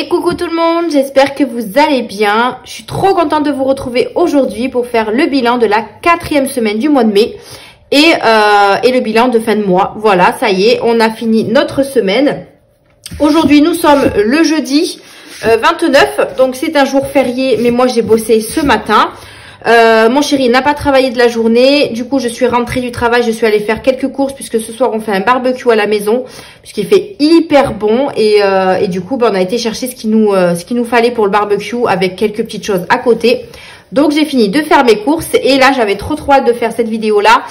Et coucou tout le monde, j'espère que vous allez bien. Je suis trop contente de vous retrouver aujourd'hui pour faire le bilan de la 4e semaine du mois de mai et le bilan de fin de mois. Voilà, ça y est, on a fini notre semaine. Aujourd'hui, nous sommes le jeudi 29, donc c'est un jour férié, mais moi j'ai bossé ce matin. Mon chéri n'a pas travaillé de la journée, du coup je suis rentrée du travail, je suis allée faire quelques courses puisque ce soir on fait un barbecue à la maison puisqu'il fait hyper bon et du coup on a été chercher ce qu'il nous fallait pour le barbecue avec quelques petites choses à côté. Donc j'ai fini de faire mes courses et là j'avais trop hâte de faire cette vidéo là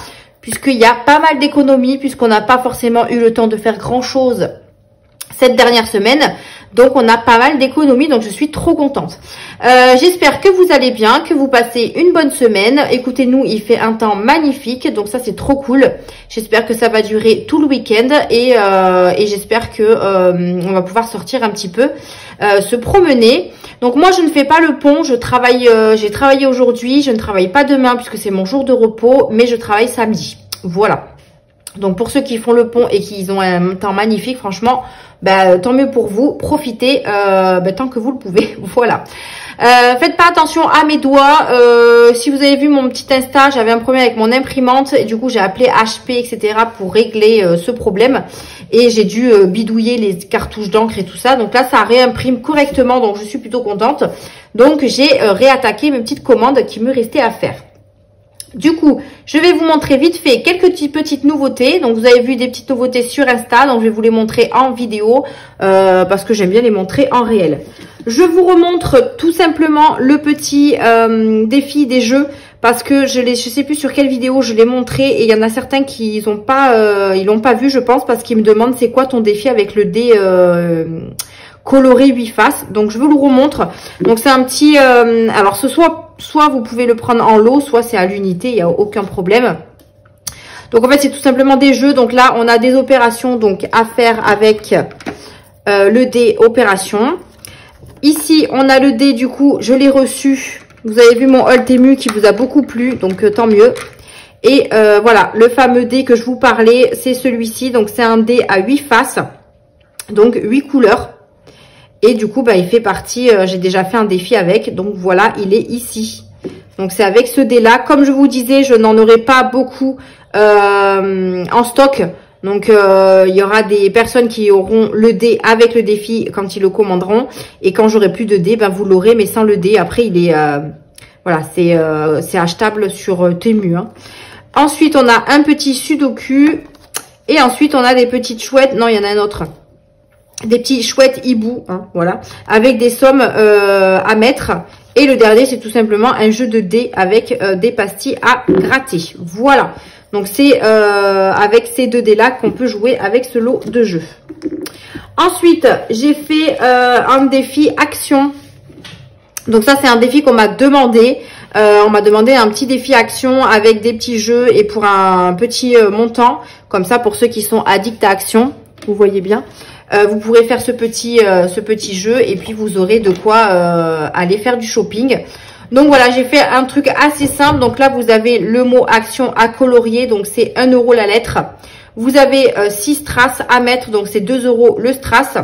puisqu'il y a pas mal d'économies puisqu'on n'a pas forcément eu le temps de faire grand chose cette dernière semaine. Donc on a pas mal d'économies, donc je suis trop contente. J'espère que vous allez bien, que vous passez une bonne semaine. Écoutez-nous, il fait un temps magnifique, donc ça c'est trop cool. J'espère que ça va durer tout le week-end et j'espère que on va pouvoir sortir un petit peu, se promener. Donc moi je ne fais pas le pont, je travaille, j'ai travaillé aujourd'hui, je ne travaille pas demain puisque c'est mon jour de repos, mais je travaille samedi. Voilà. Donc pour ceux qui font le pont et qui ont un temps magnifique, franchement, bah, tant mieux pour vous. Profitez tant que vous le pouvez. Voilà. Faites pas attention à mes doigts. Si vous avez vu mon petit Insta, j'avais un problème avec mon imprimante et du coup j'ai appelé HP, etc. pour régler ce problème. Et j'ai dû bidouiller les cartouches d'encre et tout ça. Donc là, ça réimprime correctement. Donc je suis plutôt contente. Donc j'ai réattaqué mes petites commandes qui me restaient à faire. Du coup, je vais vous montrer vite fait quelques petites nouveautés. Donc, vous avez vu des petites nouveautés sur Insta. Donc, je vais vous les montrer en vidéo parce que j'aime bien les montrer en réel. Je vous remontre tout simplement le petit défi des jeux parce que je sais plus sur quelle vidéo je l'ai montré et il y en a certains qui l'ont pas vu, je pense, parce qu'ils me demandent c'est quoi ton défi avec le dé coloré 8 faces. Donc, je vous le remontre. Donc, c'est un petit... alors, soit vous pouvez le prendre en lot, soit c'est à l'unité, il n'y a aucun problème. Donc en fait c'est tout simplement des jeux. Donc là on a des opérations donc à faire avec le dé opération. Ici on a le dé, du coup je l'ai reçu. Vous avez vu mon haul Temu qui vous a beaucoup plu, donc tant mieux. Et voilà, le fameux dé que je vous parlais, c'est celui-ci. Donc c'est un dé à 8 faces, donc 8 couleurs. Et du coup, bah, il fait partie, j'ai déjà fait un défi avec. Donc voilà, il est ici. Donc c'est avec ce dé-là. Comme je vous disais, je n'en aurai pas beaucoup en stock. Donc il y aura des personnes qui auront le dé avec le défi quand ils le commanderont. Et quand j'aurai plus de dé, ben, vous l'aurez, mais sans le dé. Après, il est... voilà, c'est achetable sur Temu. Hein. Ensuite, on a un petit sudoku. Et ensuite, on a des petites chouettes. Non, il y en a un autre. Des petits chouettes hibou, hein, voilà, avec des sommes à mettre. Et le dernier, c'est tout simplement un jeu de dés avec des pastilles à gratter. Voilà. Donc, c'est avec ces deux dés-là qu'on peut jouer avec ce lot de jeux. Ensuite, j'ai fait un défi action. Donc, ça, c'est un défi qu'on m'a demandé. On m'a demandé un petit défi action avec des petits jeux et pour un petit montant. Comme ça, pour ceux qui sont addicts à action, vous voyez bien. Vous pourrez faire ce petit jeu et puis vous aurez de quoi aller faire du shopping. Donc voilà, j'ai fait un truc assez simple. Donc là, vous avez le mot action à colorier. Donc c'est 1 € la lettre. Vous avez 6 strass à mettre. Donc c'est 2 € le strass.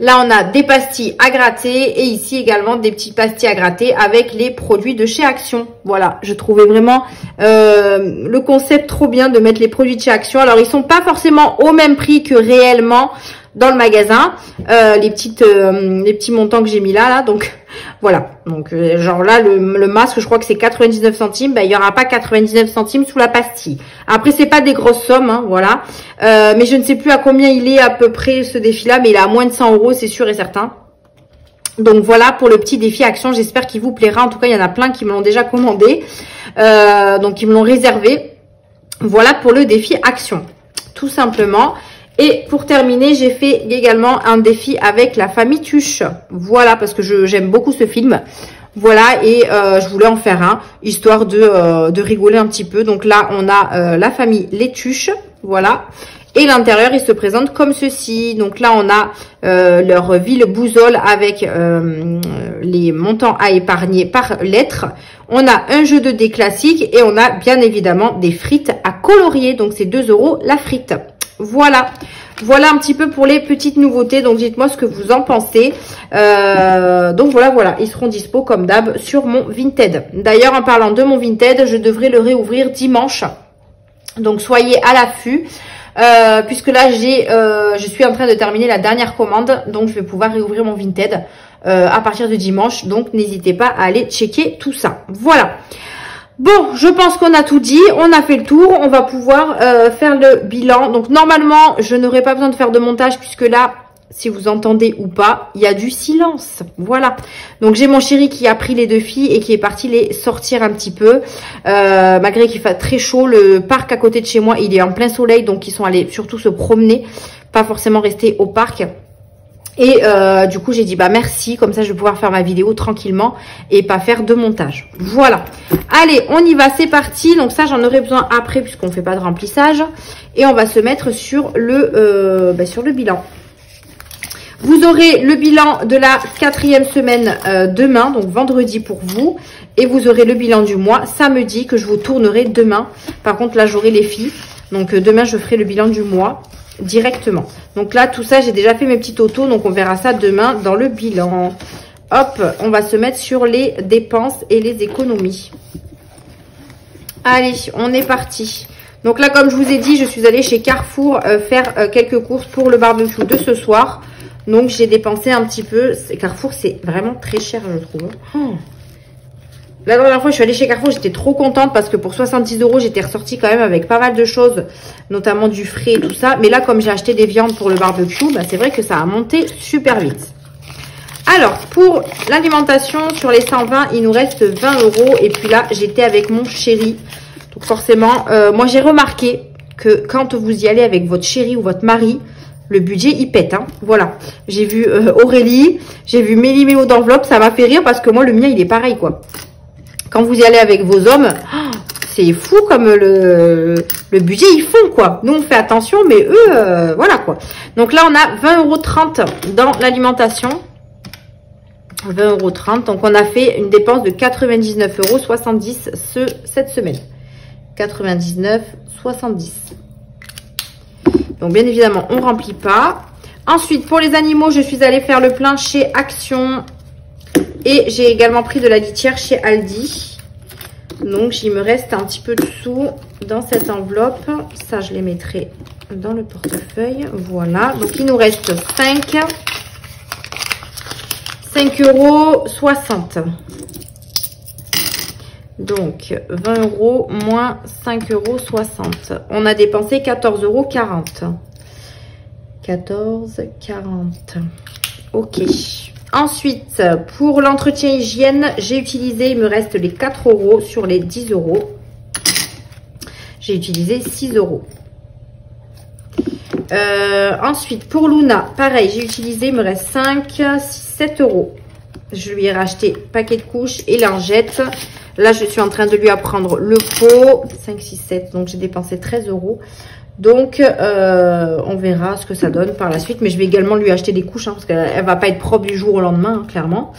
Là, on a des pastilles à gratter et ici également des petites pastilles à gratter avec les produits de chez Action. Voilà, je trouvais vraiment le concept trop bien de mettre les produits de chez Action. Alors, ils sont pas forcément au même prix que réellement dans le magasin. Les petits montants que j'ai mis là, donc voilà. Donc, genre là, le masque, je crois que c'est 99 centimes. Ben, il y aura pas 99 centimes sous la pastille. Après, c'est pas des grosses sommes, hein, voilà. Mais je ne sais plus à combien il est à peu près ce défi-là, mais il est à moins de 100 €, c'est sûr et certain. Donc voilà pour le petit défi action. J'espère qu'il vous plaira. En tout cas, il y en a plein qui me l'ont déjà commandé, donc ils me l'ont réservé. Voilà pour le défi action, tout simplement. Et pour terminer, j'ai fait également un défi avec la famille Tuche. Voilà, parce que j'aime beaucoup ce film. Voilà, et je voulais en faire un, histoire de rigoler un petit peu. Donc là, on a la famille Les Tuches, voilà. Et l'intérieur, il se présente comme ceci. Donc là, on a leur ville boussole avec les montants à épargner par lettre. On a un jeu de dés classique et on a bien évidemment des frites à colorier. Donc c'est 2 € la frite. Voilà. Voilà un petit peu pour les petites nouveautés. Donc, dites-moi ce que vous en pensez. Donc, voilà. Ils seront dispo comme d'hab sur mon Vinted. D'ailleurs, en parlant de mon Vinted, je devrais le réouvrir dimanche. Donc, soyez à l'affût. Puisque là, je suis en train de terminer la dernière commande. Donc, je vais pouvoir réouvrir mon Vinted à partir de dimanche. Donc, n'hésitez pas à aller checker tout ça. Voilà. Bon, je pense qu'on a tout dit, on a fait le tour, on va pouvoir faire le bilan. Donc normalement, je n'aurai pas besoin de faire de montage puisque là, si vous entendez ou pas, il y a du silence. Voilà. Donc j'ai mon chéri qui a pris les deux filles et qui est parti les sortir un petit peu. Malgré qu'il fait très chaud, le parc à côté de chez moi, il est en plein soleil, donc ils sont allés surtout se promener, pas forcément rester au parc. Et du coup, j'ai dit bah merci, comme ça je vais pouvoir faire ma vidéo tranquillement et pas faire de montage. Voilà. Allez, on y va, c'est parti. Donc ça, j'en aurai besoin après puisqu'on fait pas de remplissage. Et on va se mettre sur le bilan. Vous aurez le bilan de la 4e semaine demain, donc vendredi pour vous. Et vous aurez le bilan du mois samedi que je vous tournerai demain. Par contre, là, j'aurai les filles. Donc demain, je ferai le bilan du mois directement. Donc là, tout ça, j'ai déjà fait mes petits autos. Donc on verra ça demain dans le bilan. Hop, on va se mettre sur les dépenses et les économies. Allez, on est parti. Donc là, comme je vous ai dit, je suis allée chez Carrefour faire quelques courses pour le barbecue de ce soir. Donc j'ai dépensé un petit peu. Carrefour, c'est vraiment très cher, je trouve. La dernière fois, je suis allée chez Carrefour, j'étais trop contente parce que pour 70 €, j'étais ressortie quand même avec pas mal de choses, notamment du frais et tout ça. Mais là, comme j'ai acheté des viandes pour le barbecue, bah, c'est vrai que ça a monté super vite. Alors, pour l'alimentation, sur les 120, il nous reste 20 €. Et puis là, j'étais avec mon chéri. Donc forcément, moi j'ai remarqué que quand vous y allez avec votre chéri ou votre mari, le budget, il pète, hein. Voilà. J'ai vu Aurélie, j'ai vu Méli-Mélo d'enveloppe, ça m'a fait rire parce que moi, le mien, il est pareil, quoi. Quand vous y allez avec vos hommes, c'est fou comme le budget, ils font, quoi. Nous, on fait attention, mais eux, voilà, quoi. Donc là, on a 20,30 € dans l'alimentation. 20,30 €. Donc, on a fait une dépense de 99,70 € cette semaine. 99,70 €. Donc, bien évidemment, on ne remplit pas. Ensuite, pour les animaux, je suis allée faire le plein chez Action. Et j'ai également pris de la litière chez Aldi. Donc, il me reste un petit peu de sous dans cette enveloppe. Ça, je les mettrai dans le portefeuille. Voilà. Donc, il nous reste 5,60 €. Donc, 20 € moins 5,60 €. On a dépensé 14,40 €. 14,40 €. Ok. Ensuite, pour l'entretien hygiène, j'ai utilisé, il me reste les 4 € sur les 10 €. J'ai utilisé 6 €. Ensuite, pour Luna, pareil, j'ai utilisé, il me reste 7 €. Je lui ai racheté paquet de couches et lingettes. Là, je suis en train de lui apprendre le pot. 5, 6, 7. Donc, j'ai dépensé 13 €. Donc, on verra ce que ça donne par la suite. Mais je vais également lui acheter des couches, hein, parce qu'elle va pas être propre du jour au lendemain, hein, clairement.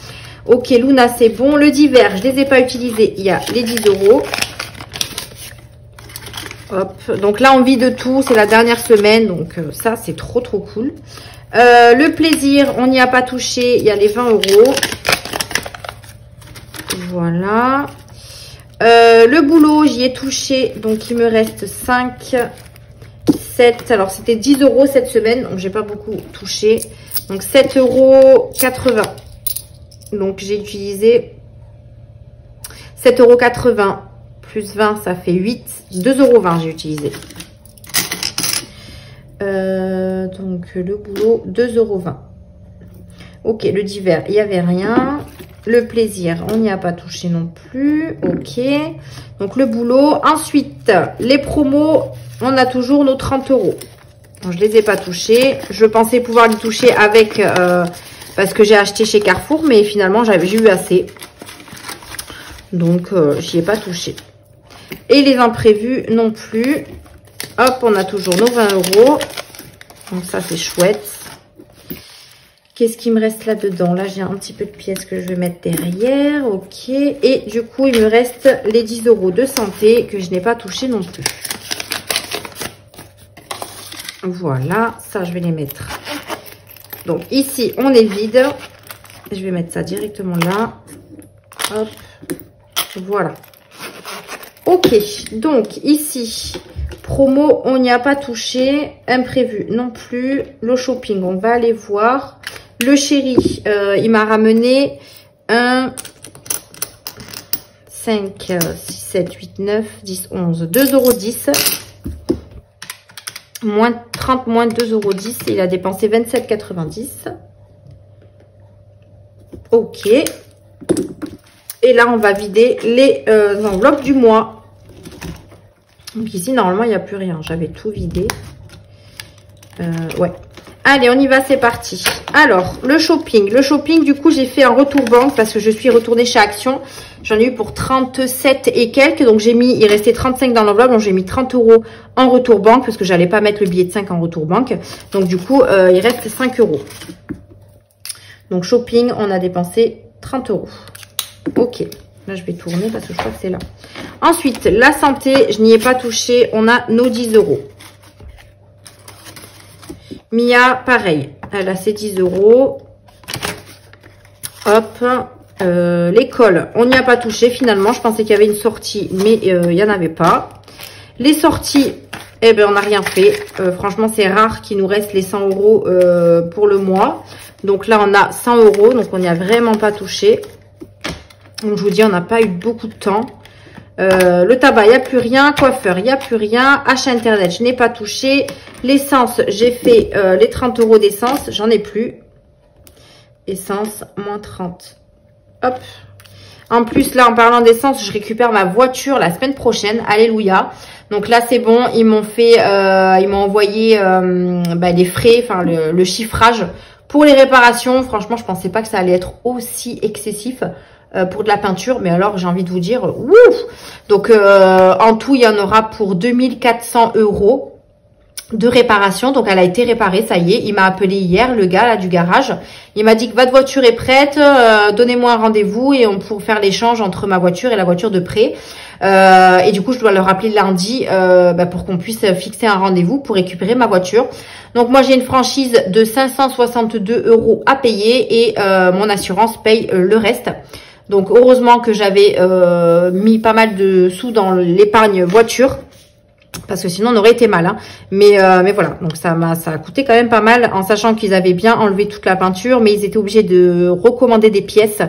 Ok, Luna, c'est bon. Le divers, je les ai pas utilisés. Il y a les 10 €. Hop. Donc là, on vit de tout. C'est la dernière semaine. Donc, ça, c'est trop, trop cool. Le plaisir, on n'y a pas touché. Il y a les 20 €. Voilà. Le boulot, j'y ai touché. Donc, il me reste 5... 7, alors c'était 10 € cette semaine, donc j'ai pas beaucoup touché. Donc 7,80 €. Donc j'ai utilisé 7,80 € plus 20, ça fait 8. 2,20 € j'ai utilisé. Donc le boulot, 2,20 €. Ok, le divers, il n'y avait rien. Le plaisir, on n'y a pas touché non plus. Ok. Donc, le boulot. Ensuite, les promos, on a toujours nos 30 €. Bon, je ne les ai pas touchés. Je pensais pouvoir les toucher avec... parce que j'ai acheté chez Carrefour. Mais finalement, j'ai eu assez. Donc, j'y ai pas touché. Et les imprévus non plus. Hop, on a toujours nos 20 €. Donc, ça, c'est chouette. Qu'est-ce qui me reste là-dedans? Là, j'ai un petit peu de pièces que je vais mettre derrière. Ok. Et du coup, il me reste les 10 € de santé que je n'ai pas touché non plus. Voilà, ça je vais les mettre. Donc ici on est vide. Je vais mettre ça directement là. Hop, voilà. Ok, donc ici, promo, on n'y a pas touché. Imprévu non plus. Le shopping, on va aller voir. Le chéri, il m'a ramené un 5, 6, 7, 8, 9, 10, 11, 2,10 €. Moins 30 moins 2,10 €. Il a dépensé 27,90 €. Ok. Et là, on va vider les enveloppes du mois. Donc ici, normalement, il n'y a plus rien. J'avais tout vidé. Ouais. Allez, on y va, c'est parti. Alors, le shopping. Le shopping, du coup, j'ai fait un retour banque parce que je suis retournée chez Action. J'en ai eu pour 37 et quelques. Donc, j'ai mis, il restait 35 dans l'enveloppe. Donc, j'ai mis 30 € en retour banque parce que j'allais pas mettre le billet de 5 en retour banque. Donc, du coup, il reste 5 €. Donc, shopping, on a dépensé 30 €. Ok. Là, je vais tourner parce que je crois que c'est là. Ensuite, la santé, je n'y ai pas touché. On a nos 10 €. Mia, pareil. Elle a ses 10 €. Hop. L'école, on n'y a pas touché finalement. Je pensais qu'il y avait une sortie, mais il n'y en avait pas. Les sorties, eh ben, on n'a rien fait. Franchement, c'est rare qu'il nous reste les 100 € pour le mois. Donc là, on a 100 €. Donc, on n'y a vraiment pas touché. Donc, je vous dis, on n'a pas eu beaucoup de temps. Le tabac, il n'y a plus rien. Coiffeur, il n'y a plus rien. Achat internet, je n'ai pas touché. L'essence, j'ai fait les 30 € d'essence. J'en ai plus. Essence, moins 30. Hop. En plus, là, en parlant d'essence, je récupère ma voiture la semaine prochaine. Alléluia. Donc là, c'est bon. Ils m'ont fait, ils m'ont envoyé des frais, enfin le chiffrage pour les réparations. Franchement, je pensais pas que ça allait être aussi excessif. Pour de la peinture, mais alors j'ai envie de vous dire ouf. Donc en tout il y en aura pour 2400 € de réparation. Donc elle a été réparée, ça y est. Il m'a appelé hier, le gars là du garage. Il m'a dit que votre voiture est prête, donnez-moi un rendez-vous et on pourra faire l'échange entre ma voiture et la voiture de prêt. Et du coup je dois leur appeler lundi pour qu'on puisse fixer un rendez-vous pour récupérer ma voiture. Donc moi j'ai une franchise de 562 € à payer et mon assurance paye le reste. Donc heureusement que j'avais mis pas mal de sous dans l'épargne voiture. Parce que sinon on aurait été mal. Hein. Mais voilà, donc ça a coûté quand même pas mal. En sachant qu'ils avaient bien enlevé toute la peinture. Mais ils étaient obligés de recommander des pièces.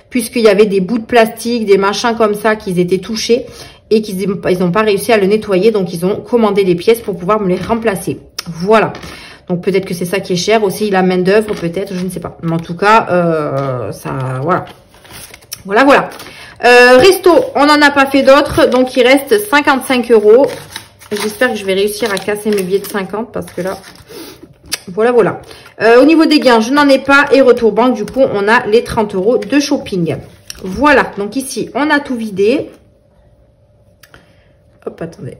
Puisqu'il y avait des bouts de plastique, des machins comme ça qu'ils étaient touchés. Et qu'ils n'ont pas réussi à le nettoyer. Donc ils ont commandé des pièces pour pouvoir me les remplacer. Voilà. Donc peut-être que c'est ça qui est cher. Aussi la main d'œuvre peut-être, je ne sais pas. Mais en tout cas, voilà. Voilà. Resto, on n'en a pas fait d'autres. Donc, il reste 55 €. J'espère que je vais réussir à casser mes billets de 50 parce que là, voilà. Au niveau des gains, je n'en ai pas. Et retour banque, du coup, on a les 30 € de shopping. Voilà. Donc, ici, on a tout vidé. Hop, attendez.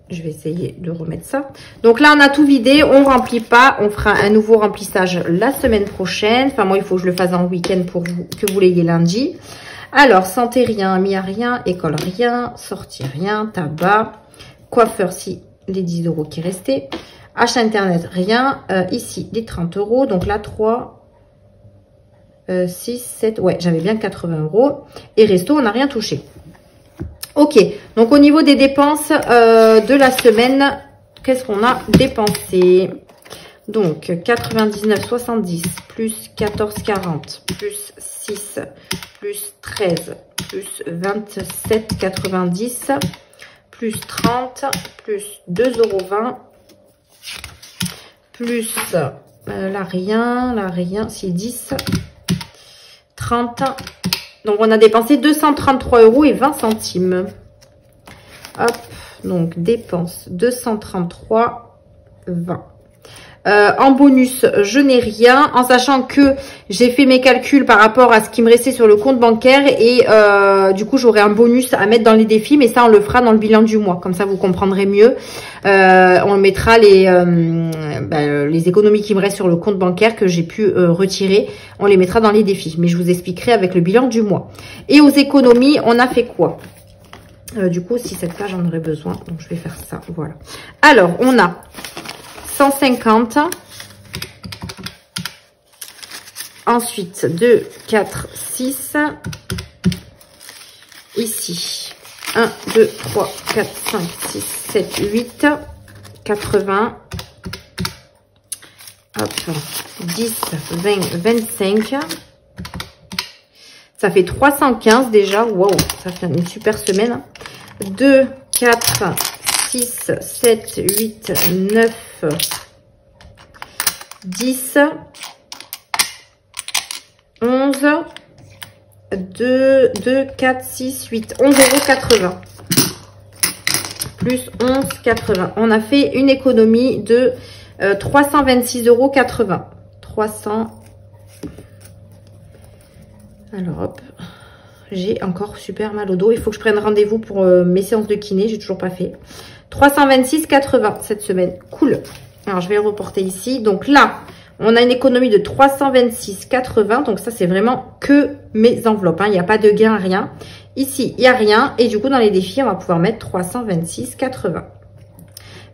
Je vais essayer de remettre ça. Donc là, on a tout vidé. On ne remplit pas. On fera un nouveau remplissage la semaine prochaine. Enfin, moi, il faut que je le fasse en week-end pour vous, que vous l'ayez lundi. Alors, santé, rien. Mia, rien. École, rien. Sortie, rien. Tabac. Coiffeur, si. Les 10 € qui restaient. Achat internet, rien. Ici, les 30 €. Donc là, 3, 6, 7. Ouais, j'avais bien 80 €. Et resto, on n'a rien touché. Ok, donc au niveau des dépenses de la semaine, qu'est-ce qu'on a dépensé? Donc 99,70 plus 14,40 plus 6 plus 13 plus 27,90 plus 30 plus 2,20 € plus là rien, c'est 10, 30. Donc, on a dépensé 233 € et 20 centimes. Hop, donc dépenses 233,20. En bonus, je n'ai rien, en sachant que j'ai fait mes calculs par rapport à ce qui me restait sur le compte bancaire et du coup, j'aurai un bonus à mettre dans les défis, mais ça, on le fera dans le bilan du mois. Comme ça, vous comprendrez mieux. On mettra les économies qui me restent sur le compte bancaire que j'ai pu retirer. On les mettra dans les défis, mais je vous expliquerai avec le bilan du mois. Et aux économies, on a fait quoi? Du coup, si cette page, j'en aurais besoin. Donc, je vais faire ça. Voilà. Alors, on a 150. Ensuite, 2, 4, 6. Ici, 1, 2, 3, 4, 5, 6, 7, 8. 80. Hop, 10, 20, 25. Ça fait 315 déjà. Waouh, ça fait une super semaine. 2, 4, 6, 7, 8, 9, 10, 11, 2, 4, 6, 8, 11,80 €. Plus 11,80 €. On a fait une économie de 326,80 €. 300. Alors hop, j'ai encore super mal au dos. Il faut que je prenne rendez-vous pour mes séances de kiné. J'ai toujours pas fait. 326,80 € cette semaine. Cool. Alors je vais le reporter ici. Donc là, on a une économie de 326,80 €. Donc ça, c'est vraiment que mes enveloppes. Il n'y a pas de gain, rien. Ici, il n'y a rien. Et du coup, dans les défis, on va pouvoir mettre 326,80 €.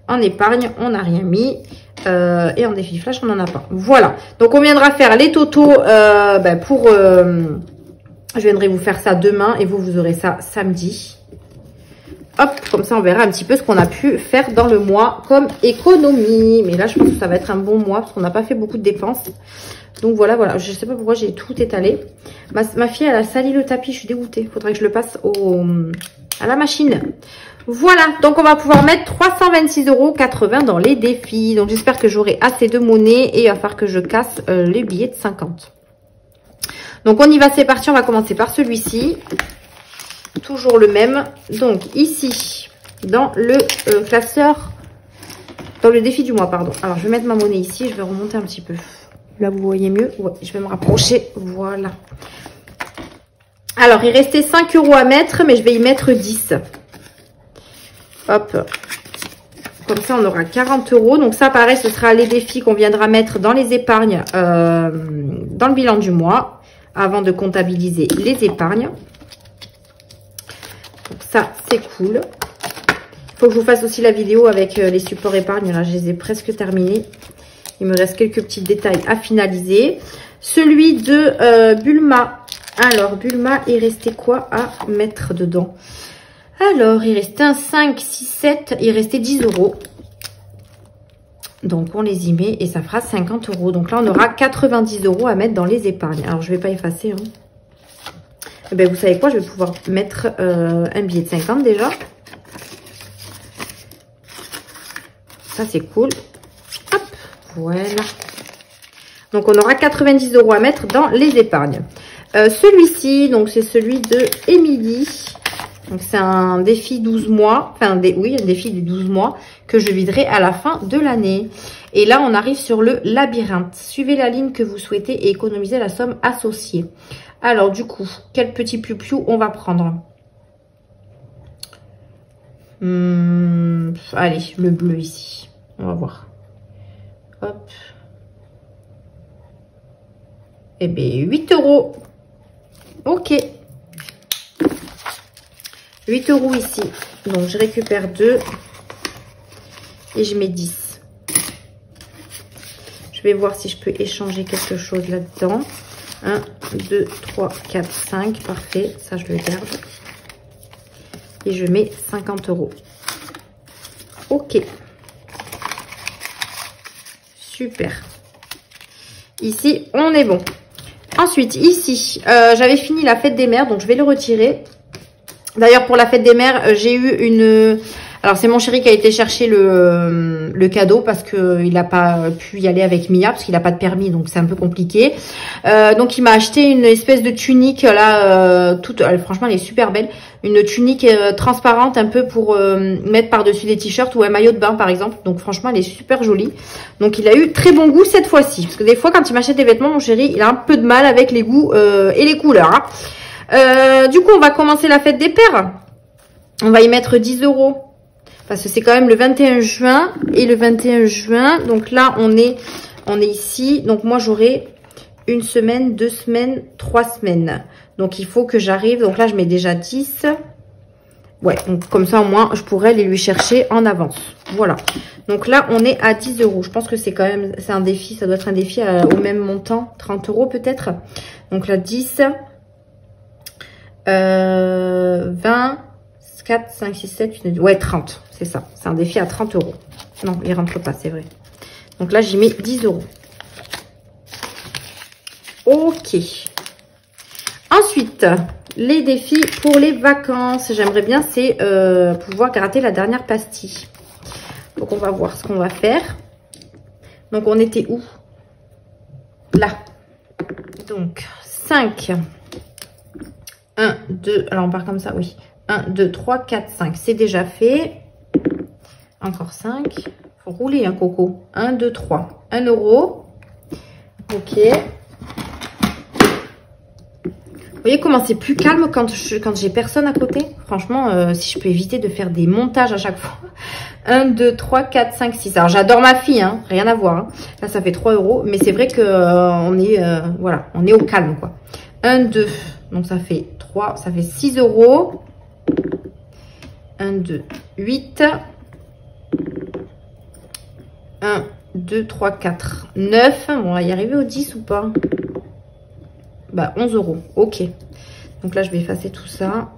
En épargne, on n'a rien mis. Et en défi flash, on n'en a pas. Voilà. Donc, on viendra faire les totaux je viendrai vous faire ça demain. Et vous aurez ça samedi. Hop, comme ça, on verra un petit peu ce qu'on a pu faire dans le mois comme économie. Mais là, je pense que ça va être un bon mois parce qu'on n'a pas fait beaucoup de dépenses. Donc, voilà. Je ne sais pas pourquoi j'ai tout étalé. Ma fille, elle a sali le tapis. Je suis dégoûtée. Il faudrait que je le passe à la machine. Voilà, donc on va pouvoir mettre 326,80 € dans les défis. Donc j'espère que j'aurai assez de monnaie et il va falloir que je casse les billets de 50. Donc on y va, c'est parti, on va commencer par celui-ci. Toujours le même. Donc ici, dans le classeur, dans le défi du mois, pardon. Alors je vais mettre ma monnaie ici, je vais remonter un petit peu. Là vous voyez mieux, ouais, je vais me rapprocher, voilà. Alors il restait 5 € à mettre, mais je vais y mettre 10. Hop, comme ça on aura 40 €. Donc ça pareil, ce sera les défis qu'on viendra mettre dans les épargnes dans le bilan du mois avant de comptabiliser les épargnes. Donc ça c'est cool. Il faut que je vous fasse aussi la vidéo avec les supports épargne. Là je les ai presque terminés. Il me reste quelques petits détails à finaliser. Celui de Bulma. Alors Bulma, il restait quoi à mettre dedans? Alors, il restait un 5, 6, 7, il restait 10 €. Donc, on les y met et ça fera 50 €. Donc là, on aura 90 € à mettre dans les épargnes. Alors, je ne vais pas effacer. Hein. Et bien, vous savez quoi? Je vais pouvoir mettre un billet de 50 déjà. Ça, c'est cool. Hop, voilà. Donc, on aura 90 € à mettre dans les épargnes. Celui-ci, donc c'est celui de Émilie. Donc, c'est un défi 12 mois, enfin, un défi de 12 mois que je viderai à la fin de l'année. Et là, on arrive sur le labyrinthe. Suivez la ligne que vous souhaitez et économisez la somme associée. Alors, du coup, quel petit piou-piou on va prendre? Allez, le bleu ici. On va voir. Hop. Eh bien, 8 €. Ok. 8 € ici. Donc, je récupère 2 et je mets 10. Je vais voir si je peux échanger quelque chose là-dedans. 1, 2, 3, 4, 5. Parfait. Ça, je le garde. Et je mets 50 €. Ok. Super. Ici, on est bon. Ensuite, ici, j'avais fini la fête des mères. Donc, je vais le retirer. D'ailleurs, pour la fête des mères, j'ai eu une... Alors, c'est mon chéri qui a été chercher le cadeau parce qu'il n'a pas pu y aller avec Mia parce qu'il n'a pas de permis, donc c'est un peu compliqué. Donc, il m'a acheté une espèce de tunique, là, franchement, elle est super belle. Une tunique transparente un peu pour mettre par-dessus des t-shirts ou un maillot de bain, par exemple. Donc, franchement, elle est super jolie. Donc, il a eu très bon goût cette fois-ci. Parce que des fois, quand il m'achète des vêtements, mon chéri, il a un peu de mal avec les goûts et les couleurs, hein. Du coup, on va commencer la fête des pères. On va y mettre 10 €. Parce que c'est quand même le 21 juin. Et le 21 juin, donc là, on est ici. Donc moi, j'aurai une semaine, 2 semaines, 3 semaines. Donc il faut que j'arrive. Donc là, je mets déjà 10, Ouais, donc comme ça au moins je pourrais les lui chercher en avance. Voilà. Donc là on est à 10 €. Je pense que c'est quand même, c'est un défi, ça doit être un défi au même montant, 30 € peut-être. Donc là 10, 20, 4, 5, 6, 7, 8, 9, ouais 30, c'est ça. C'est un défi à 30 €. Non, il rentre pas, c'est vrai. Donc là j'y mets 10 €. Ok. Ensuite, les défis pour les vacances. J'aimerais bien, c'est pouvoir gratter la dernière pastille. Donc, on va voir ce qu'on va faire. Donc, on était où? Là. Donc, 5. 1, 2. Alors, on part comme ça, oui. 1, 2, 3, 4, 5. C'est déjà fait. Encore 5. Faut rouler, hein, Coco. 1, 2, 3. 1 €. Ok. Vous voyez comment c'est plus calme quand j'ai personne à côté. Franchement, si je peux éviter de faire des montages à chaque fois. 1, 2, 3, 4, 5, 6. Alors, j'adore ma fille, hein, rien à voir. Hein. Là, ça fait 3 €. Mais c'est vrai que voilà, on est au calme, quoi. 1, 2. Donc, ça fait 3. Ça fait 6 €. 1, 2, 8. 1, 2, 3, 4, 9. Bon, on va y arriver au 10 ou pas? Bah, 11 €. Ok. Donc là, je vais effacer tout ça.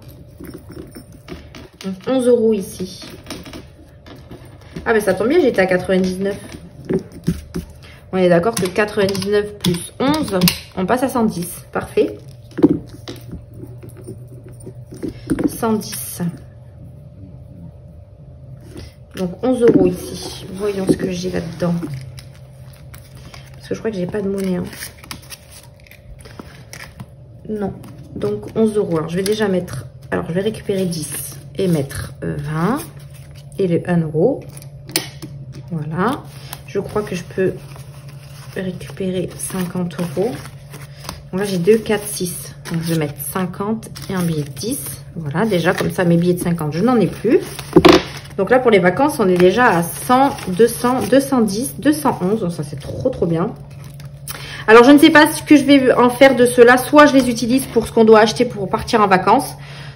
Donc, 11 € ici. Ah, mais ça tombe bien, j'étais à 99. On est d'accord que 99 plus 11, on passe à 110. Parfait. 110. Donc, 11 € ici. Voyons ce que j'ai là-dedans. Parce que je crois que j'ai pas de monnaie. Hein. Non, donc 11 €. Alors, je vais déjà mettre... Alors, je vais récupérer 10 et mettre 20 et le 1 €. Voilà. Je crois que je peux récupérer 50 €. Donc là, j'ai 2, 4, 6. Donc, je vais mettre 50 et un billet de 10. Voilà, déjà, comme ça, mes billets de 50, je n'en ai plus. Donc là, pour les vacances, on est déjà à 100, 200, 210, 211. Donc ça, c'est trop, trop bien. Alors, je ne sais pas ce que je vais en faire de cela. Soit je les utilise pour ce qu'on doit acheter pour partir en vacances.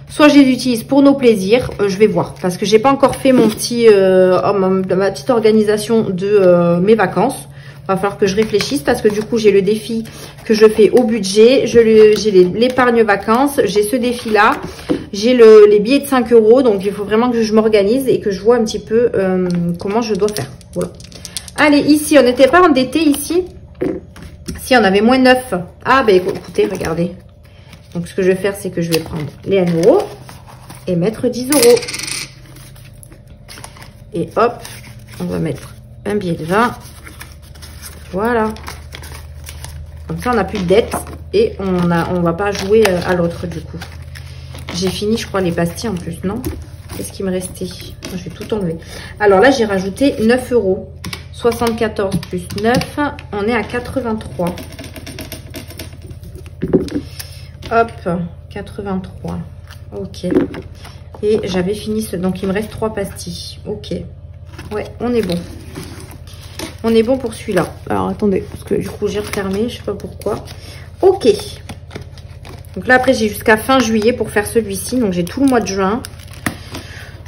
Soit je les utilise pour nos plaisirs. Je vais voir. Parce que j'ai pas encore fait mon petit, ma petite organisation de mes vacances. Il va falloir que je réfléchisse. Parce que du coup, j'ai le défi que je fais au budget. J'ai l'épargne vacances. J'ai ce défi-là. J'ai les billets de 5 €. Donc, il faut vraiment que je m'organise et que je vois un petit peu comment je dois faire. Voilà. Allez, ici, on n'était pas endetté ici. Si, on avait moins 9. Ah, ben écoutez, regardez. Donc, ce que je vais faire, c'est que je vais prendre les 1 € et mettre 10 €. Et hop, on va mettre un billet de 20. Voilà. Comme ça, on n'a plus de dette et on va pas jouer à l'autre, du coup. J'ai fini, je crois, les pastilles en plus, non? Qu'est-ce qui me restait? Je vais tout enlever. Alors là, j'ai rajouté 9 €. 74 plus 9, on est à 83. Hop, 83. Ok. Et j'avais fini ce... Donc, il me reste 3 pastilles. Ok. Ouais, on est bon. On est bon pour celui-là. Alors, attendez, parce que du coup, j'ai refermé. Je sais pas pourquoi. Ok. Donc là, après, j'ai jusqu'à fin juillet pour faire celui-ci. Donc, j'ai tout le mois de juin.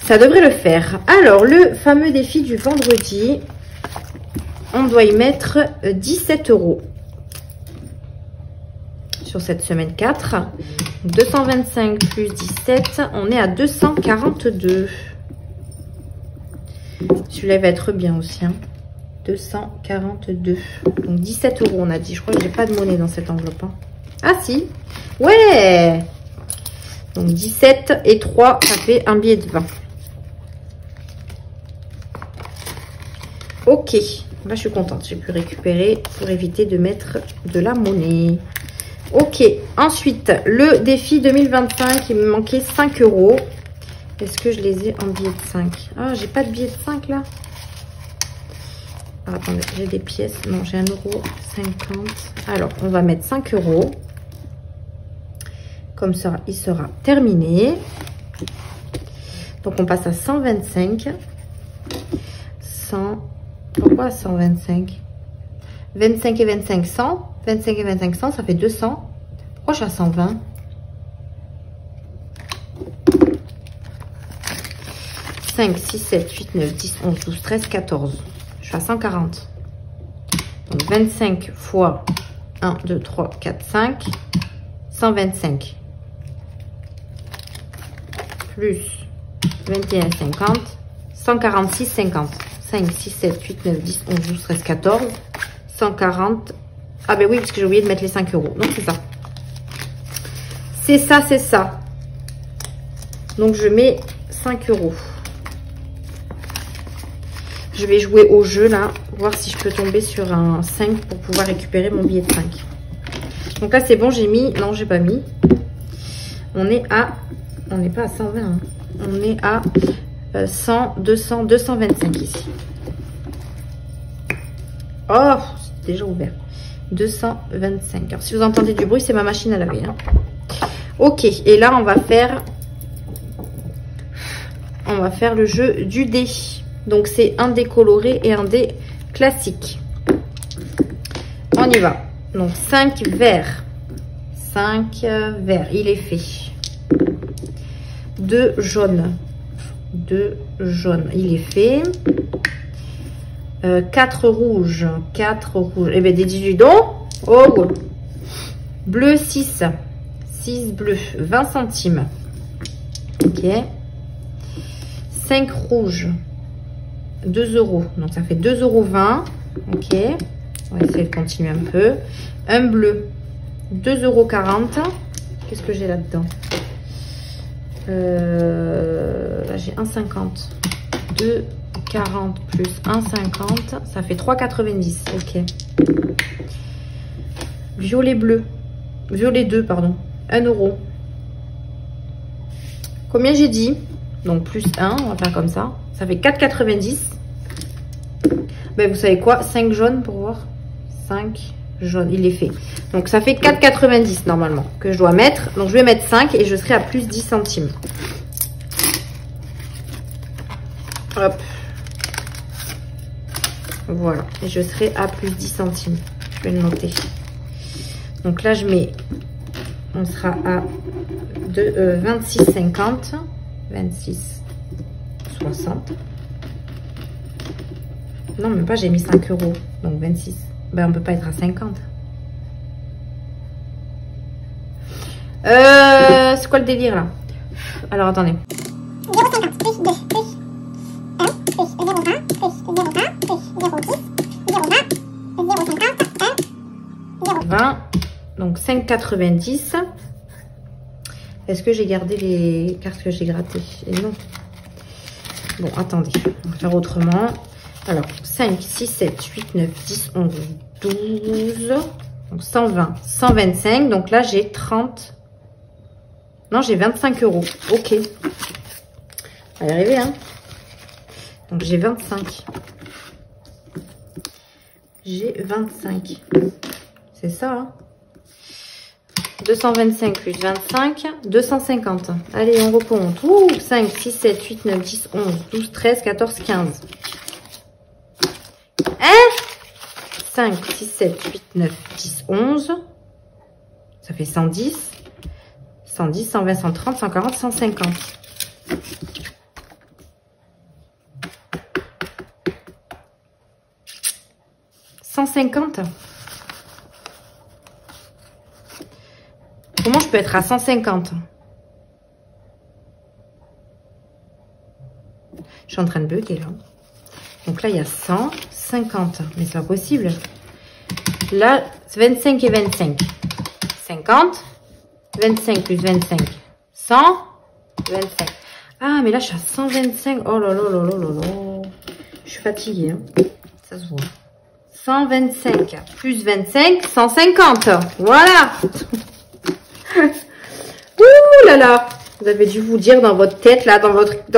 Ça devrait le faire. Alors, le fameux défi du vendredi... On doit y mettre 17 € sur cette semaine 4. 225 plus 17, on est à 242. Celui-là va être bien aussi. Hein. 242. Donc 17 € on a dit. Je crois que j'ai pas de monnaie dans cette enveloppe. Hein. Ah si. Ouais. Donc 17 et 3, ça fait un billet de 20. Ok. Là, je suis contente. J'ai pu récupérer pour éviter de mettre de la monnaie. Ok. Ensuite, le défi 2025, il me manquait 5 €. Est-ce que je les ai en billets de 5? Ah, j'ai pas de billets de 5 là. Ah, attendez, j'ai des pièces. Non, j'ai 1,50 €. Alors, on va mettre 5 €. Comme ça, il sera terminé. Donc, on passe à 125. 100. Pourquoi 125? 25 et 25, 100. 25 et 25, 100, ça fait 200. Pourquoi je suis à 120? 5, 6, 7, 8, 9, 10, 11, 12, 13, 14. Je suis à 140. Donc 25 fois 1, 2, 3, 4, 5. 125. Plus 21, 50. 146, 50. 5, 6, 7, 8, 9, 10, 11, 12, 13, 14. 140. Ah ben oui, parce que j'ai oublié de mettre les 5 euros. Donc c'est ça. C'est ça, c'est ça. Donc je mets 5 euros. Je vais jouer au jeu là, voir si je peux tomber sur un 5 pour pouvoir récupérer mon billet de 5. Donc là c'est bon, j'ai mis, non j'ai pas mis. On n'est pas à 120, hein. On est à 100, 200, 225 ici. Oh, c'est déjà ouvert. 225. Alors si vous entendez du bruit, c'est ma machine à laver, hein. Ok, et là on va faire le jeu du dé. Donc c'est un dé coloré et un dé classique. On y va. Donc 5 verts. 5 verts, il est fait. 2 jaunes. 2 jaunes, il est fait. 4 rouges. 4 rouges. Eh bien des 18 dons. Oh. Bleu 6. 6 bleus, 20 centimes. Ok. 5 rouges, 2 euros. Donc ça fait 2,20 euros. Ok. On va essayer de continuer un peu. Un bleu, 2,40 euros. Qu'est-ce que j'ai là-dedans? Là j'ai 1,50. 2,40 plus 1,50. Ça fait 3,90. Ok. Violet bleu. Violet 2, pardon. 1 euro. Combien j'ai dit? Donc plus 1, on va faire comme ça. Ça fait 4,90. Ben vous savez quoi? 5 jaunes pour voir. 5 jaunes, il est fait. Donc ça fait 4,90 normalement que je dois mettre. Donc je vais mettre 5 et je serai à plus 10 centimes. Hop. Voilà. Et je serai à plus 10 centimes. Je vais le noter. Donc là je mets... On sera à 26,50. 26,60. Non, même pas, j'ai mis 5 euros. Donc 26. Ben, on peut pas être à 50. C'est quoi le délire là? Alors, attendez. 0,50 plus 2 plus 1 plus 0,20 plus 0,20 plus 0,10 0,20 0,50 20. Donc 5,90. Est-ce que j'ai gardé les cartes que j'ai grattées? Et non. Bon, attendez. On va faire autrement. Alors, 5, 6, 7, 8, 9, 10, 11, 12. Donc 120, 125. Donc là, j'ai 30. Non, j'ai 25 euros. Ok. On va y arriver, hein. Donc j'ai 25. J'ai 25. C'est ça, hein. 225 plus 25, 250. Allez, on recompte. Ouh, 5, 6, 7, 8, 9, 10, 11, 12, 13, 14, 15. Hein? 5, 6, 7, 8, 9, 10, 11. Ça fait 110. 110, 120, 130, 140, 150. « 150 ». Comment je peux être à 150? Je suis en train de bugger là. Donc là, il y a 150. Mais c'est pas possible. Là, 25 et 25. 50. 25 plus 25. 100. 25. Ah, mais là, je suis à 125. Oh là là là là là là. Je suis fatiguée. Hein. Ça se voit. 125 plus 25. 150. Voilà. Ouh là là, vous avez dû vous dire dans votre tête, là, dans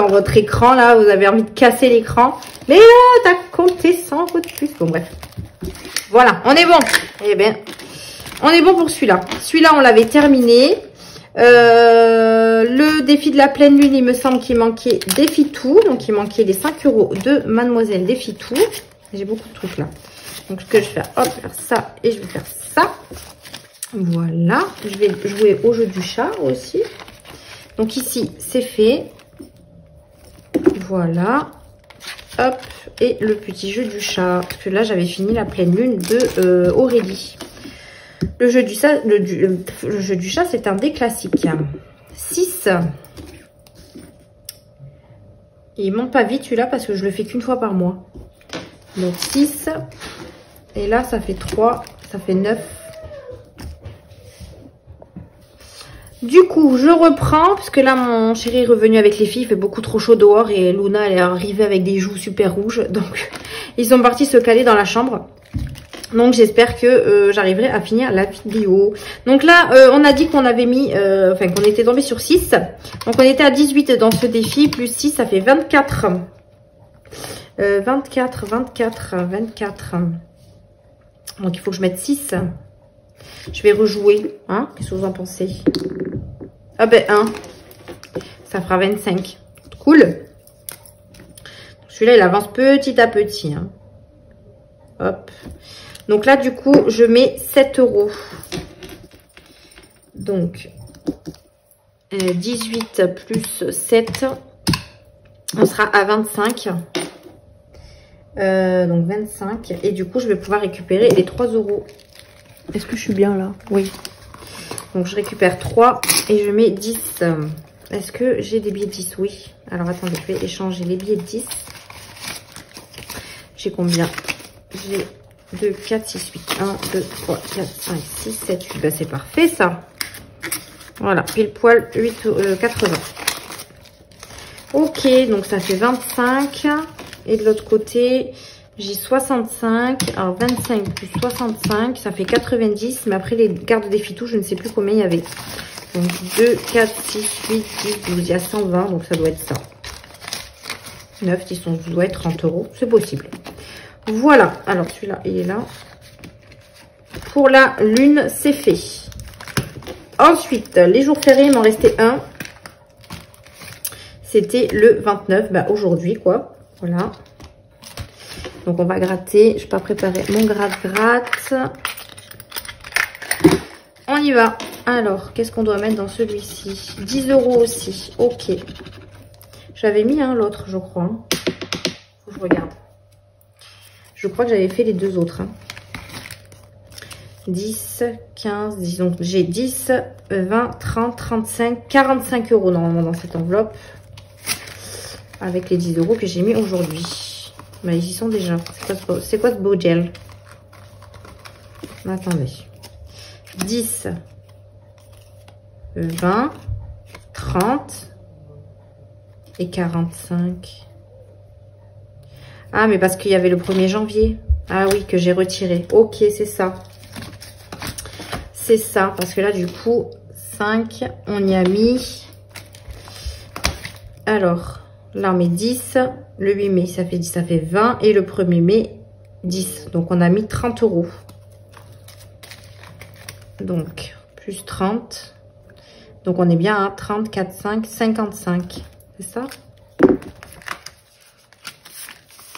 votre écran, là, vous avez envie de casser l'écran. Mais là, t'as compté 100 fois de plus. Bon, bref. Voilà, on est bon. Eh bien, on est bon pour celui-là. Celui-là, on l'avait terminé. Le défi de la pleine lune, il me semble qu'il manquait défi tout. Donc, il manquait les 5 euros de Mademoiselle défi tout. J'ai beaucoup de trucs là. Donc, ce que je vais faire, hop, faire ça et je vais faire ça. Voilà, je vais jouer au jeu du chat aussi. Donc ici, c'est fait. Voilà. Hop. Et le petit jeu du chat. Parce que là, j'avais fini la pleine lune de Aurélie. Le jeu du chat, c'est un des classiques. 6. Il monte pas vite celui-là parce que je le fais qu'une fois par mois. Donc 6. Et là, ça fait 3. Ça fait 9. Du coup, je reprends, parce que là, mon chéri est revenu avec les filles. Il fait beaucoup trop chaud dehors et Luna, elle est arrivée avec des joues super rouges. Donc, ils sont partis se caler dans la chambre. Donc, j'espère que j'arriverai à finir la vidéo. Donc là, on a dit qu'on avait mis, enfin, qu'on était tombé sur 6. Donc, on était à 18 dans ce défi. Plus 6, ça fait 24. 24. Donc, il faut que je mette 6. Je vais rejouer. Hein? Qu'est-ce que vous en pensez? Ah ben 1. Ça fera 25. Cool. Celui-là, il avance petit à petit. Hein. Hop. Donc là, du coup, je mets 7 €. Donc, 18 plus 7. On sera à 25. Donc 25. Et du coup, je vais pouvoir récupérer les 3 €. Est-ce que je suis bien là? Oui. Donc, je récupère 3 et je mets 10. Est-ce que j'ai des billets de 10? Oui. Alors, attendez, je vais échanger les billets de 10. J'ai combien? J'ai 2, 4, 6, 8. 1, 2, 3, 4, 5, 6, 7, 8. Ben, c'est parfait, ça. Voilà, pile poil 80. Ok, donc ça fait 25. Et de l'autre côté... J'ai 65, alors 25 plus 65, ça fait 90, mais après les gardes des fitous, je ne sais plus combien il y avait. Donc 2, 4, 6, 8, 10, 12, il y a 120, donc ça doit être ça. 9, 10, 11, 12, doit être 30 €, c'est possible. Voilà, alors celui-là, il est là. Pour la lune, c'est fait. Ensuite, les jours fériés, il m'en restait un. C'était le 29, bah aujourd'hui quoi, voilà. Donc, on va gratter. Je n'ai pas préparé mon gratte-gratte. On y va. Alors, qu'est-ce qu'on doit mettre dans celui-ci? 10 € aussi. Ok. J'avais mis l'autre, je crois. Faut que je regarde. Je crois que j'avais fait les deux autres. 10, 15, disons. J'ai 10, 20, 30, 35, 45 € normalement dans cette enveloppe. Avec les 10 € que j'ai mis aujourd'hui. Bah, ils y sont déjà. C'est quoi ce beau gel? Attendez. 10, 20, 30 et 45. Ah, mais parce qu'il y avait le 1er janvier. Ah oui, que j'ai retiré. Ok, c'est ça. C'est ça. Parce que là, du coup, 5, on y a mis. Alors... Là, on met 10. Le 8 mai, ça fait 10, ça fait 20. Et le 1er mai, 10. Donc, on a mis 30 €. Donc, plus 30. Donc, on est bien à 30, 4, 5, 55. C'est ça?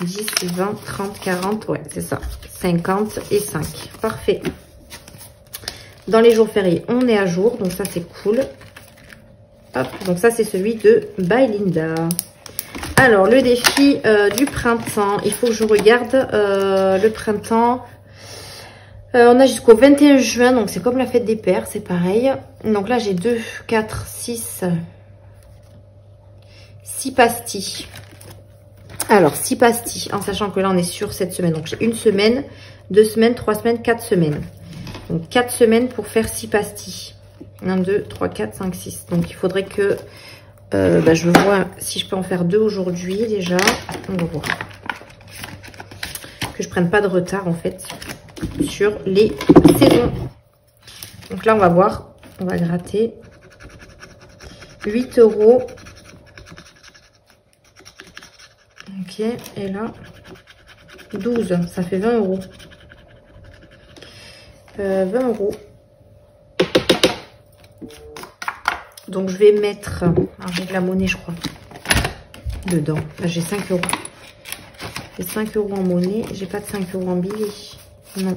10, 20, 30, 40. Ouais, c'est ça. 50 et 5. Parfait. Dans les jours fériés, on est à jour. Donc, ça, c'est cool. Hop. Donc, ça, c'est celui de By Linda. Alors, le défi du printemps. Il faut que je regarde le printemps. On a jusqu'au 21 juin. Donc, c'est comme la fête des pères. C'est pareil. Donc là, j'ai 2, 4, 6 pastilles. Alors, 6 pastilles. En sachant que là, on est sur cette semaine. Donc, j'ai 1 semaine, 2 semaines, 3 semaines, 4 semaines. Donc, 4 semaines pour faire 6 pastilles. 1, 2, 3, 4, 5, 6. Donc, il faudrait que... je vois si je peux en faire 2 aujourd'hui déjà. On va voir. Que je prenne pas de retard en fait sur les saisons. Donc là, on va voir. On va gratter. 8 €. Ok. Et là, 12. Ça fait 20 €. 20 €. Donc, je vais mettre... Alors, j'ai de la monnaie, je crois, dedans. Là, j'ai 5 €. J'ai 5 € en monnaie. J'ai pas de 5 € en billets. Non.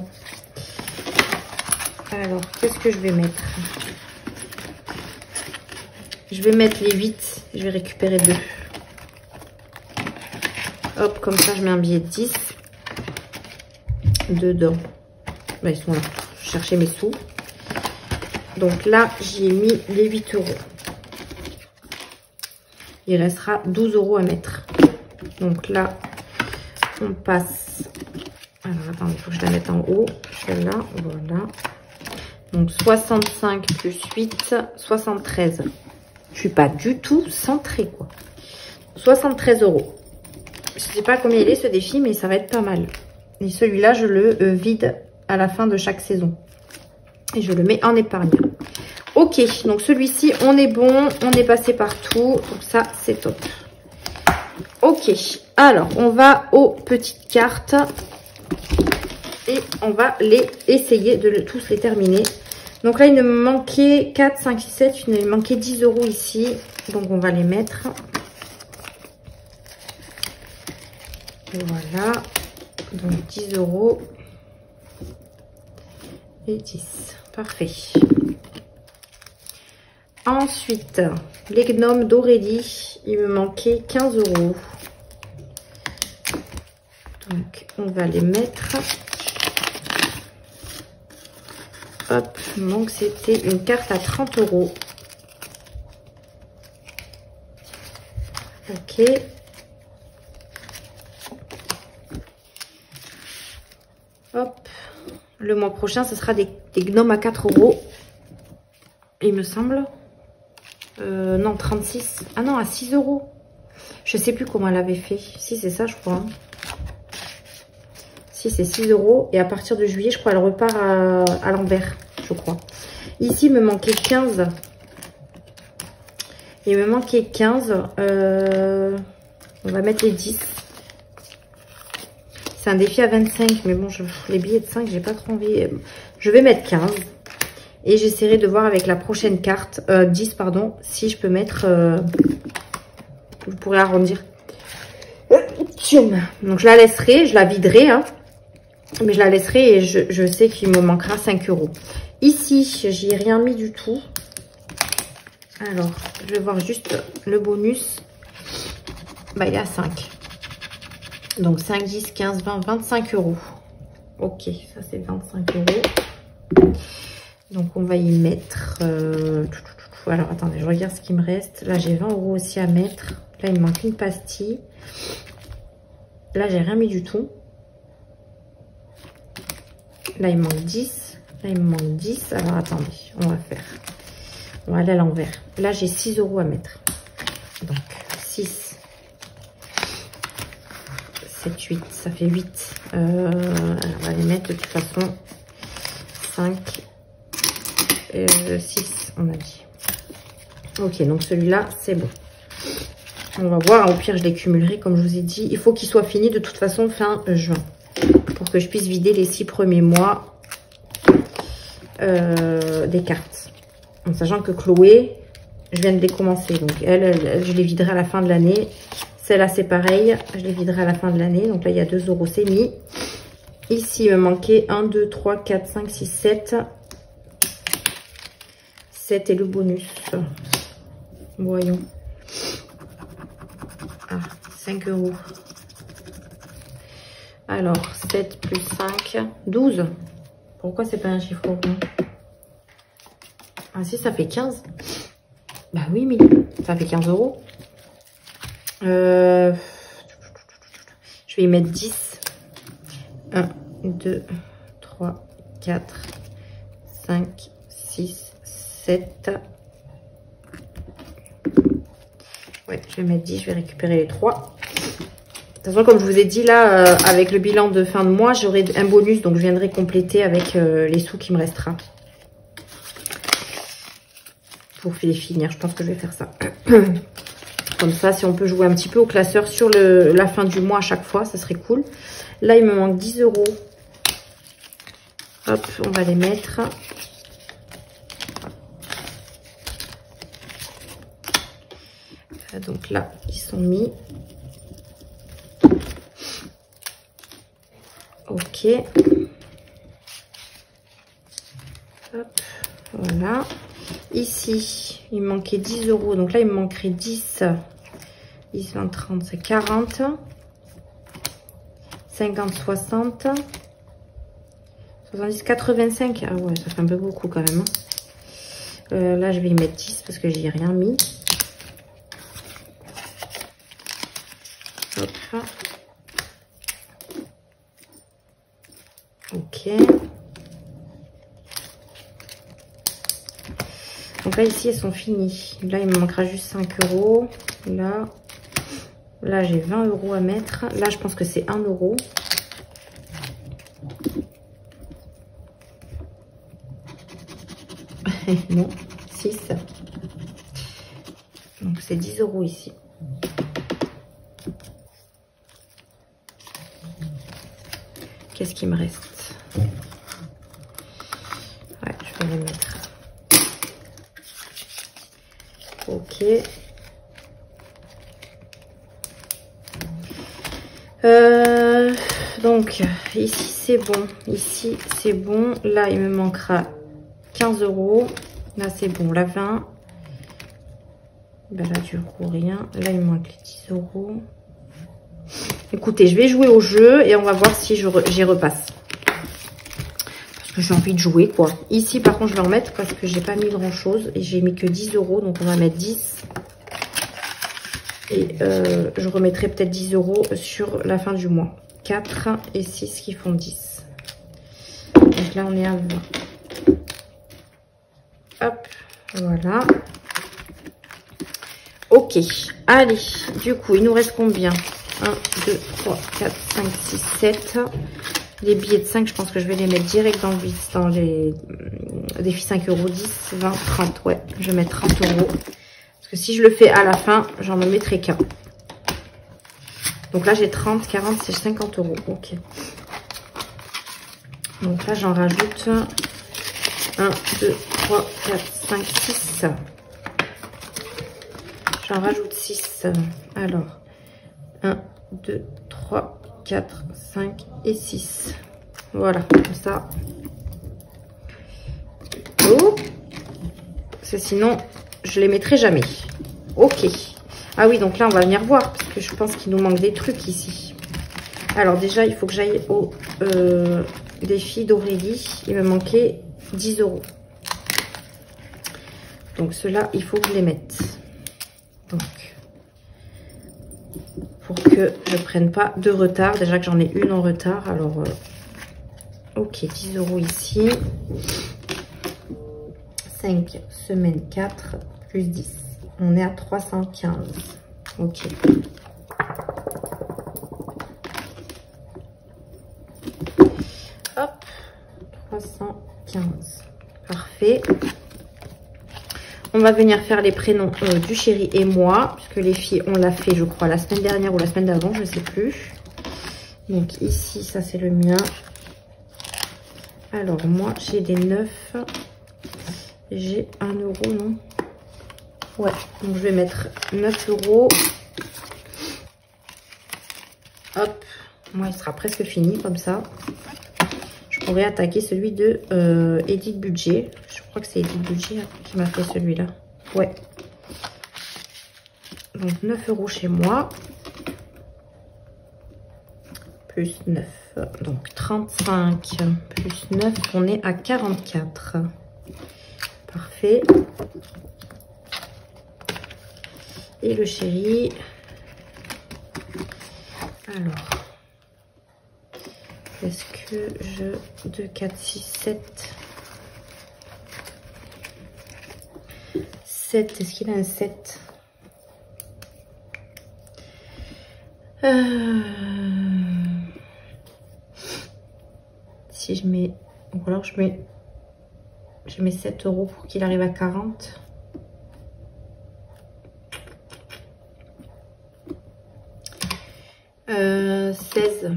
Alors, qu'est-ce que je vais mettre? Je vais mettre les 8. Je vais récupérer 2. Hop, comme ça, je mets un billet de 10 dedans. Ben, ils sont là. Je cherchais mes sous. Donc là, j'y ai mis les 8 euros. Il restera 12 euros à mettre. Donc là, on passe... Alors, attendez, il faut que je la mette en haut. Celle-là, voilà. Donc 65 plus 8, 73. Je suis pas du tout centrée, quoi. 73 euros. Je sais pas combien il est ce défi, mais ça va être pas mal. Et celui-là, je le vide à la fin de chaque saison. Et je le mets en épargne. Ok, donc celui-ci, on est bon. On est passé partout. Donc ça, c'est top. Ok, alors on va aux petites cartes. Et on va les essayer de tous les terminer. Donc là, il me manquait 4, 5, 6, 7. Il me manquait 10 euros ici. Donc on va les mettre. Voilà. Donc 10 euros. Et 10. Parfait. Ensuite, les gnomes d'Aurélie. Il me manquait 15 euros. Donc on va les mettre. Hop, donc c'était une carte à 30 euros. Ok. Hop. Le mois prochain, ce sera des gnomes à 4 euros. Il me semble. Non, 36. Ah non, à 6 euros. Je sais plus comment elle avait fait. Si, c'est ça, je crois. Hein. Si, c'est 6 euros. Et à partir de juillet, je crois, elle repart à l'envers, je crois. Ici, il me manquait 15. Il me manquait 15. On va mettre les 10. C'est un défi à 25. Mais bon, les billets de 5, j'ai pas trop envie. Je vais mettre 15. Et j'essaierai de voir avec la prochaine carte, 10, pardon, si je peux mettre... je pourrais arrondir. Donc, je la laisserai, je la viderai, hein. Mais je la laisserai et je sais qu'il me manquera 5 euros. Ici, j'y ai rien mis du tout. Alors, je vais voir juste le bonus. Bah, il y a 5. Donc, 5, 10, 15, 20, 25 euros. Ok, ça c'est 25 euros. Donc, on va y mettre... Alors, attendez, je regarde ce qui me reste. Là, j'ai 20 euros aussi à mettre. Là, il me manque une pastille. Là, j'ai rien mis du tout. Là, il me manque 10. Là, il me manque 10. Alors, attendez, on va faire. On va aller à l'envers. Là, j'ai 6 euros à mettre. Donc, 6, 7, 8. Ça fait 8. Alors, on va les mettre de toute façon. 5, 6, on a dit. Ok, donc celui-là, c'est bon. On va voir. Au pire, je les cumulerai, comme je vous ai dit. Il faut qu'il soit fini de toute façon fin juin. Pour que je puisse vider les 6 premiers mois des cartes. En sachant que Chloé, je viens de les commencer. Donc, elle, je les viderai à la fin de l'année. Celle-là, c'est pareil. Je les viderai à la fin de l'année. Donc là, il y a 2 euros, c'est mis. Ici, il me manquait 1, 2, 3, 4, 5, 6, 7. 7 et le bonus. Voyons. Ah, 5 euros. Alors, 7 plus 5, 12. Pourquoi c'est pas un chiffre rond? Ah si, ça fait 15. Bah oui, mais ça fait 15 euros. Je vais y mettre 10. 1, 2, 3, 4, 5, 6, 7. Ouais, je vais mettre 10, je vais récupérer les 3. De toute façon, comme je vous ai dit, là, avec le bilan de fin de mois, j'aurai un bonus. Donc, je viendrai compléter avec les sous qui me restera. Pour les finir, je pense que je vais faire ça. Comme ça, si on peut jouer un petit peu au classeur sur la fin du mois à chaque fois, ça serait cool. Là, il me manque 10 euros. Hop, on va les mettre. Donc là, ils sont mis. Ok. Hop, voilà. Ici, il me manquait 10 euros. Donc là, il me manquerait 10. 10, 20, 30, c'est 40. 50, 60. 70, 85. Ah ouais, ça fait un peu beaucoup quand même. Là, je vais y mettre 10 parce que j'y ai rien mis. Hop. Ok. Donc là, ici, elles sont finies. Là, il me manquera juste 5 euros. Là, j'ai 20 euros à mettre. Là, je pense que c'est 1 euro. Non, 6. Donc, c'est 10 euros ici. Qu'est-ce qui me reste? Ouais, je vais les mettre. Ok. Donc, ici, c'est bon. Ici, c'est bon. Là, il me manquera 15 euros. Là, c'est bon. Là, 20. Ben là, du coup, rien. Là, il me manque les 10 euros. Écoutez, je vais jouer au jeu et on va voir si j'y repasse. Parce que j'ai envie de jouer, quoi. Ici, par contre, je vais en mettre parce que j'ai pas mis grand-chose. Et j'ai mis que 10 euros. Donc, on va mettre 10. Et je remettrai peut-être 10 euros sur la fin du mois. 4 et 6 qui font 10. Donc là, on est à 20. Hop, voilà. Ok, allez. Du coup, il nous reste combien? 1, 2, 3, 4, 5, 6, 7. Les billets de 5, je pense que je vais les mettre direct dans les défis 5 euros, 10, 20, 30. Ouais, je vais mettre 30 euros. Parce que si je le fais à la fin, j'en me mettrai qu'un. Donc là, j'ai 30, 40, c'est 50 euros. Ok. Donc là, j'en rajoute 1, 2, 3, 4, 5, 6. J'en rajoute 6. Alors, 1, 2, 3, 4, 5 et 6. Voilà, comme ça. Oh, c'est sinon, je les mettrai jamais. Ok. Ah oui, donc là, on va venir voir, parce que je pense qu'il nous manque des trucs ici. Alors déjà, il faut que j'aille au défi d'Aurélie. Il me manquait 10 euros. Donc ceux-là, il faut que je les mette. Donc, pour que je prenne pas de retard. Déjà que j'en ai une en retard. Alors, ok, 10 euros ici. 5 semaines 4 plus 10. On est à 315. Ok. Hop. 315. Parfait. On va venir faire les prénoms du chéri et moi. Puisque les filles, on l'a fait, je crois, la semaine dernière ou la semaine d'avant. Je ne sais plus. Donc ici, ça c'est le mien. Alors moi, j'ai des 9. J'ai 1 euro, non? Ouais, donc je vais mettre 9 euros. Hop, moi il sera presque fini comme ça. Je pourrais attaquer celui de Edith Budget. Je crois que c'est Edith Budget qui m'a fait celui-là. Ouais. Donc 9 euros chez moi. Plus 9. Donc 35 plus 9, on est à 44. Parfait. Et le chéri. Alors. Est-ce que je... 2, 4, 6, 7. 7. Est-ce qu'il a un 7? Si je mets... Ou alors je mets 7 euros pour qu'il arrive à 40. Euh, 16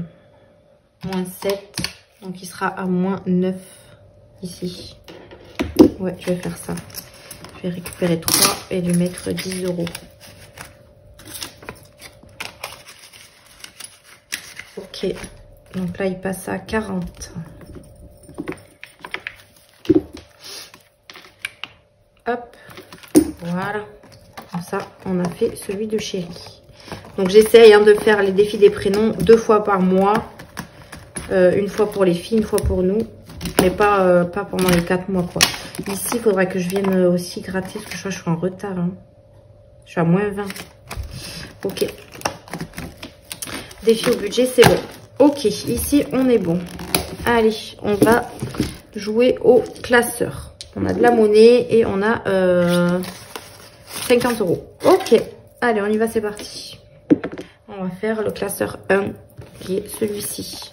moins 7, donc il sera à moins 9 ici. Ouais, je vais faire ça. Je vais récupérer 3 et lui mettre 10 euros. Ok, donc là il passe à 40. Hop, voilà. Comme ça, on a fait celui de chéri. Donc j'essaye de faire les défis des prénoms 2 fois par mois. Une fois pour les filles, une fois pour nous. Mais pas pendant les 4 mois, quoi. Ici, il faudra que je vienne aussi gratter, parce que je crois que je suis en retard. Hein. Je suis à moins 20. Ok. Défi au budget, c'est bon. Ok, ici, on est bon. Allez, on va jouer au classeur. On a de la monnaie et on a 50 €. Ok, allez, on y va, c'est parti. On va faire le classeur 1, qui est celui-ci.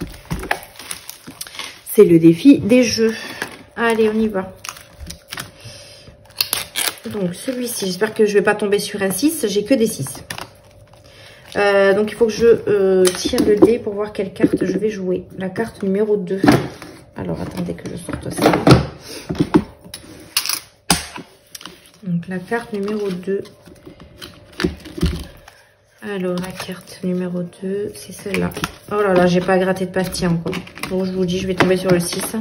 C'est le défi des jeux. Allez, on y va. Donc, celui-ci, j'espère que je ne vais pas tomber sur un 6. J'ai que des 6. Donc, il faut que je tire le dé pour voir quelle carte je vais jouer. La carte numéro 2. Alors, attendez que je sorte ça. Donc, la carte numéro 2. Alors, la carte numéro 2, c'est celle-là. Oh là là, j'ai pas gratté de pastille encore. Bon, je vous dis, je vais tomber sur le 6.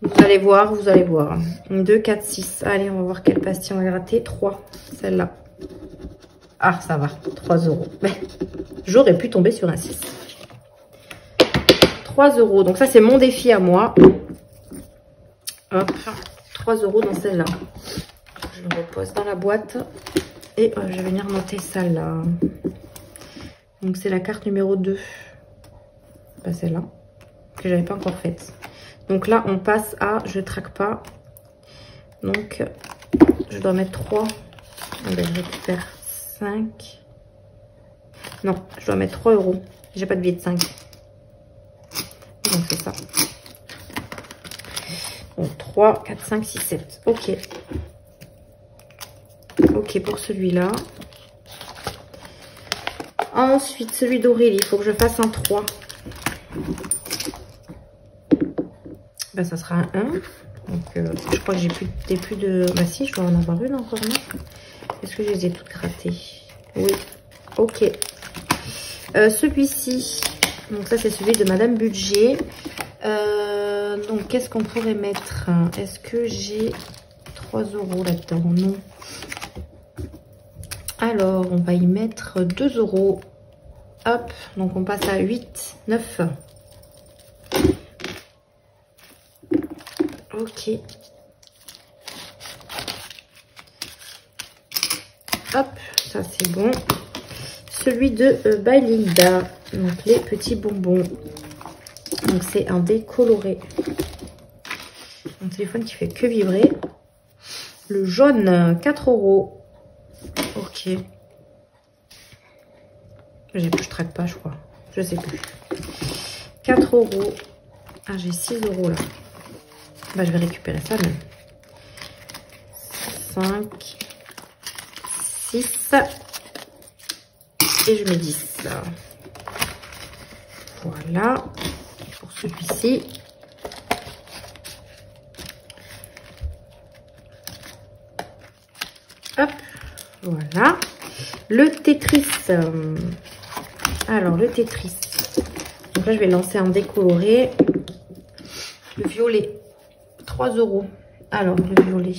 Vous allez voir, vous allez voir. 2, 4, 6. Allez, on va voir quelle pastille on va gratter. 3, celle-là. Ah, ça va, 3 €. J'aurais pu tomber sur un 6. 3 €. Donc ça, c'est mon défi à moi. Hop, 3 € dans celle-là. Je le repose dans la boîte. Et je vais venir noter ça là. Donc c'est la carte numéro 2. Bah, celle-là. Que j'avais pas encore faite. Donc là, on passe à... Je traque pas. Donc, je dois mettre 3. Ah ben, je récupère 5. Non, je dois mettre 3 €. J'ai pas de billet de 5. Donc c'est ça. Donc 3, 4, 5, 6, 7. Ok. Ok pour celui-là. Ensuite, celui d'Aurélie, il faut que je fasse un 3. Ben, ça sera un 1. Donc, je crois que j'ai plus de... Bah si, je dois en avoir une encore, non? Est-ce que je les ai toutes grattées? Oui. Ok. Celui-ci, donc ça, c'est celui de Madame Budget. Donc, qu'est-ce qu'on pourrait mettre? Est-ce que j'ai 3 € là-dedans? Non. Alors, on va y mettre 2 €. Hop, donc on passe à 8, 9. Ok. Hop, ça c'est bon. Celui de Balinda, donc les petits bonbons. Donc c'est un dé coloré. Mon téléphone qui fait que vibrer. Le jaune, 4 €. Ok. Je traque pas, je crois. Je sais plus. 4 €. Ah, j'ai 6 € là. Bah, je vais récupérer ça même. 5, 6. Et je mets 10. Voilà. Pour celui-ci. Hop. Voilà. Le Tetris. Alors, le Tetris. Donc là, je vais lancer un décoloré. Le violet. 3 €. Alors, le violet.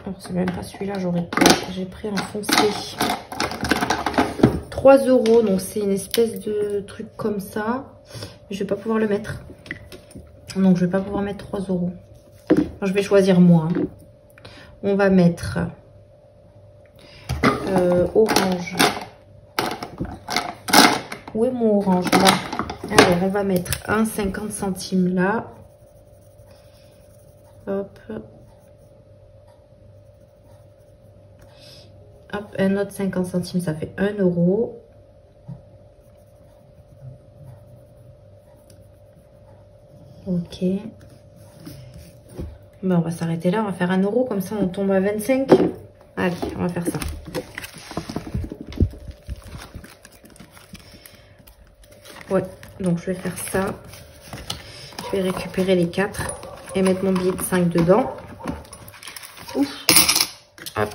Alors, c'est même pas celui-là, j'ai pris un foncé. 3 €. Donc, c'est une espèce de truc comme ça. Je vais pas pouvoir le mettre. Donc, je vais pas pouvoir mettre 3 €. Alors, je vais choisir moi. On va mettre orange. Où est mon orange là? Alors, on va mettre un 50 centimes là. Hop. Hop, un autre 50 centimes, ça fait 1 €. Ok. Ben, on va s'arrêter là, on va faire 1 €, comme ça on tombe à 25. Allez, on va faire ça. Ouais, donc je vais faire ça. Je vais récupérer les 4 et mettre mon billet de 5 dedans. Ouf. Hop.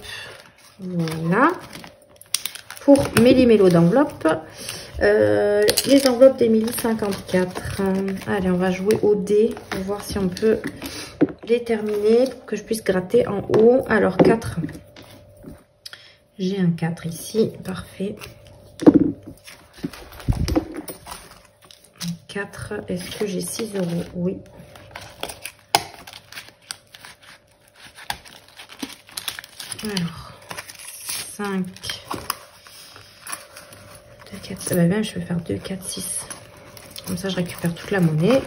Voilà. Pour mes limélos d'enveloppe. Les enveloppes d'Emilie 54. Allez, on va jouer au dé pour voir si on peut les terminer pour que je puisse gratter en haut. Alors, 4. J'ai un 4 ici. Parfait. 4. Est-ce que j'ai 6 €? Oui. Alors, 5. 2, 4. Ça va bien, je vais faire 2, 4, 6. Comme ça, je récupère toute la monnaie.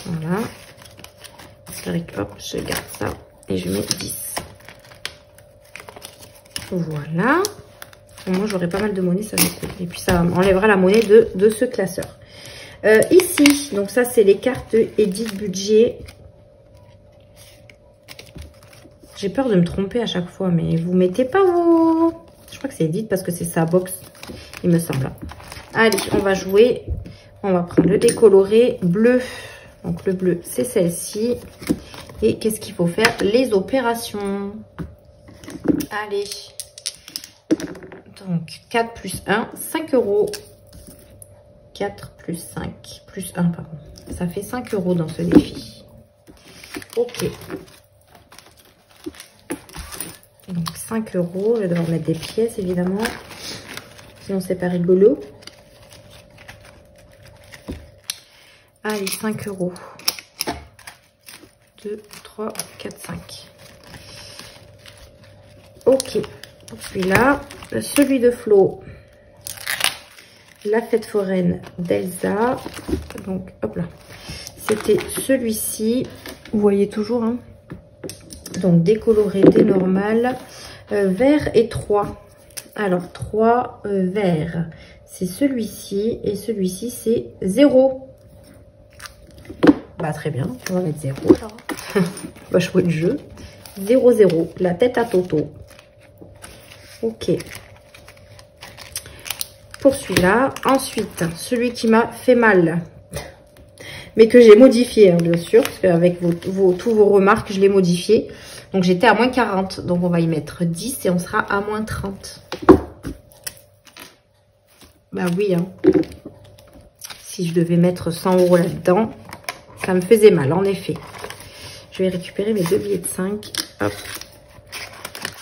Voilà. Hop, je garde ça et je mets 10. Voilà. Moi, j'aurai pas mal de monnaie, ça me coûte. Et puis, ça enlèvera la monnaie de ce classeur. Ici, donc ça, c'est les cartes Edit Budget. J'ai peur de me tromper à chaque fois, mais vous mettez pas vos... Je crois que c'est Edit parce que c'est sa box, il me semble. Allez, on va jouer. On va prendre le décoloré bleu. Donc, le bleu, c'est celle-ci. Et qu'est-ce qu'il faut faire? Les opérations. Allez. Donc, 4 plus 1, 5 €. 4 plus 5, plus 1, pardon. Ça fait 5 € dans ce défi. Ok. Donc, 5 €. Je vais devoir mettre des pièces, évidemment. Sinon, c'est pas rigolo. Allez, 5 €. 2, 3, 4, 5. Ok. Pour celui-là, celui de Flo. La fête foraine d'Elsa. Donc, hop là. C'était celui-ci. Vous voyez toujours, hein. Donc, décoloré, dénormal. Vert et 3. Alors, 3 verts. C'est celui-ci. Et celui-ci, c'est 0. Bah, très bien. On va mettre 0. Alors. On va jouer le jeu. 0, 0. La tête à Toto. Ok. Pour celui-là. Ensuite, celui qui m'a fait mal. Mais que j'ai modifié, hein, bien sûr. Parce qu'avec tous vos remarques, je l'ai modifié. Donc, j'étais à moins 40. Donc, on va y mettre 10 et on sera à moins 30. Bah oui, hein. Si je devais mettre 100 € là-dedans, ça me faisait mal, en effet. Je vais récupérer mes 2 billets de 5. Hop.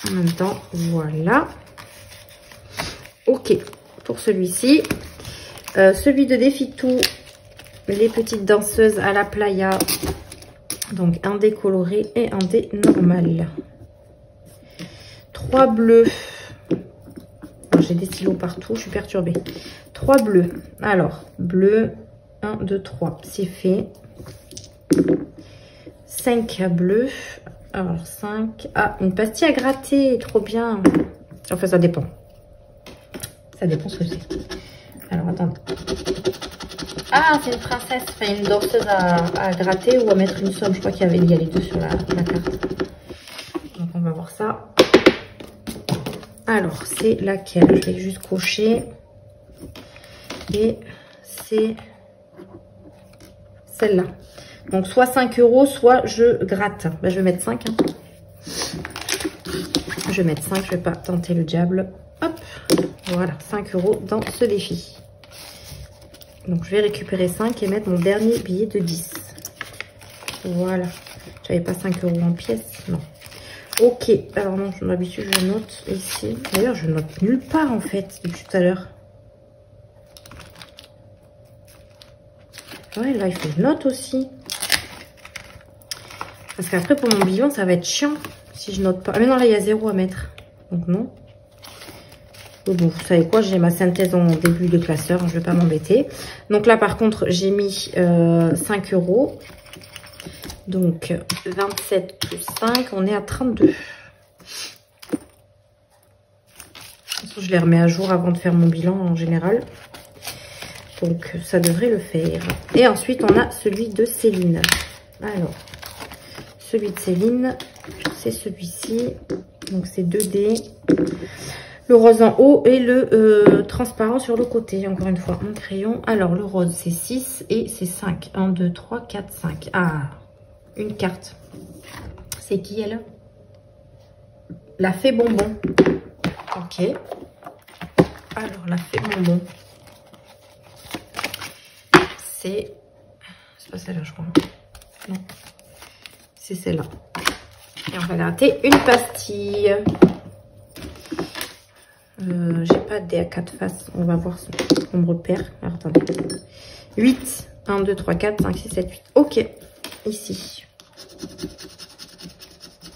En même temps, voilà. Ok. Pour celui-ci. Celui de Défi Tout. Les petites danseuses à la playa. Donc, un dé coloré et un dé normal. 3 bleus. J'ai des stylos partout, je suis perturbée. 3 bleus. Alors, bleu. 1, 2, 3. C'est fait. 5 bleus. Alors, 5. Ah, une pastille à gratter. Trop bien. Enfin, ça dépend. Ça dépend ce que c'est. Alors, attendez. Ah, c'est une princesse. Enfin, une danseuse à gratter ou à mettre une somme. Je crois qu'il y avait les deux sur la carte. Donc, on va voir ça. Alors, c'est laquelle? Je vais juste cocher. Et c'est celle-là. Donc, soit 5 €, soit je gratte. Ben, je vais mettre 5. Hein. Je vais mettre 5. Je ne vais pas tenter le diable. Hop. Voilà, 5 € dans ce défi. Donc, je vais récupérer 5 et mettre mon dernier billet de 10. Voilà. J'avais pas 5 € en pièces. Non. Ok. Alors, non, d'habitude, je note ici. D'ailleurs, je note nulle part, en fait, depuis tout à l'heure. Ouais, là, il faut que je note aussi. Parce qu'après, pour mon bilan, ça va être chiant si je note pas. Ah, mais non, là, il y a 0 à mettre. Donc, non. Bon, vous savez quoi, j'ai ma synthèse en début de classeur, je ne vais pas m'embêter. Donc là, par contre, j'ai mis 5 €. Donc, 27 plus 5, on est à 32. Je les remets à jour avant de faire mon bilan en général. Donc, ça devrait le faire. Et ensuite, on a celui de Céline. Alors, celui de Céline, c'est celui-ci. Donc, c'est 2 dés. Le rose en haut et le transparent sur le côté. Encore une fois, mon crayon. Alors, le rose, c'est 6 et c'est 5. 1, 2, 3, 4, 5. Ah, une carte. C'est qui, elle? La fée bonbon. Ok. Alors, la fée bonbon. C'est pas celle-là, je crois. Non. C'est celle-là. Et on va gratter une pastille. J'ai pas de dés à 4 faces. On va voir ce qu'on me repère. Alors, attendez. 8. 1, 2, 3, 4, 5, 6, 7, 8. Ok. Ici.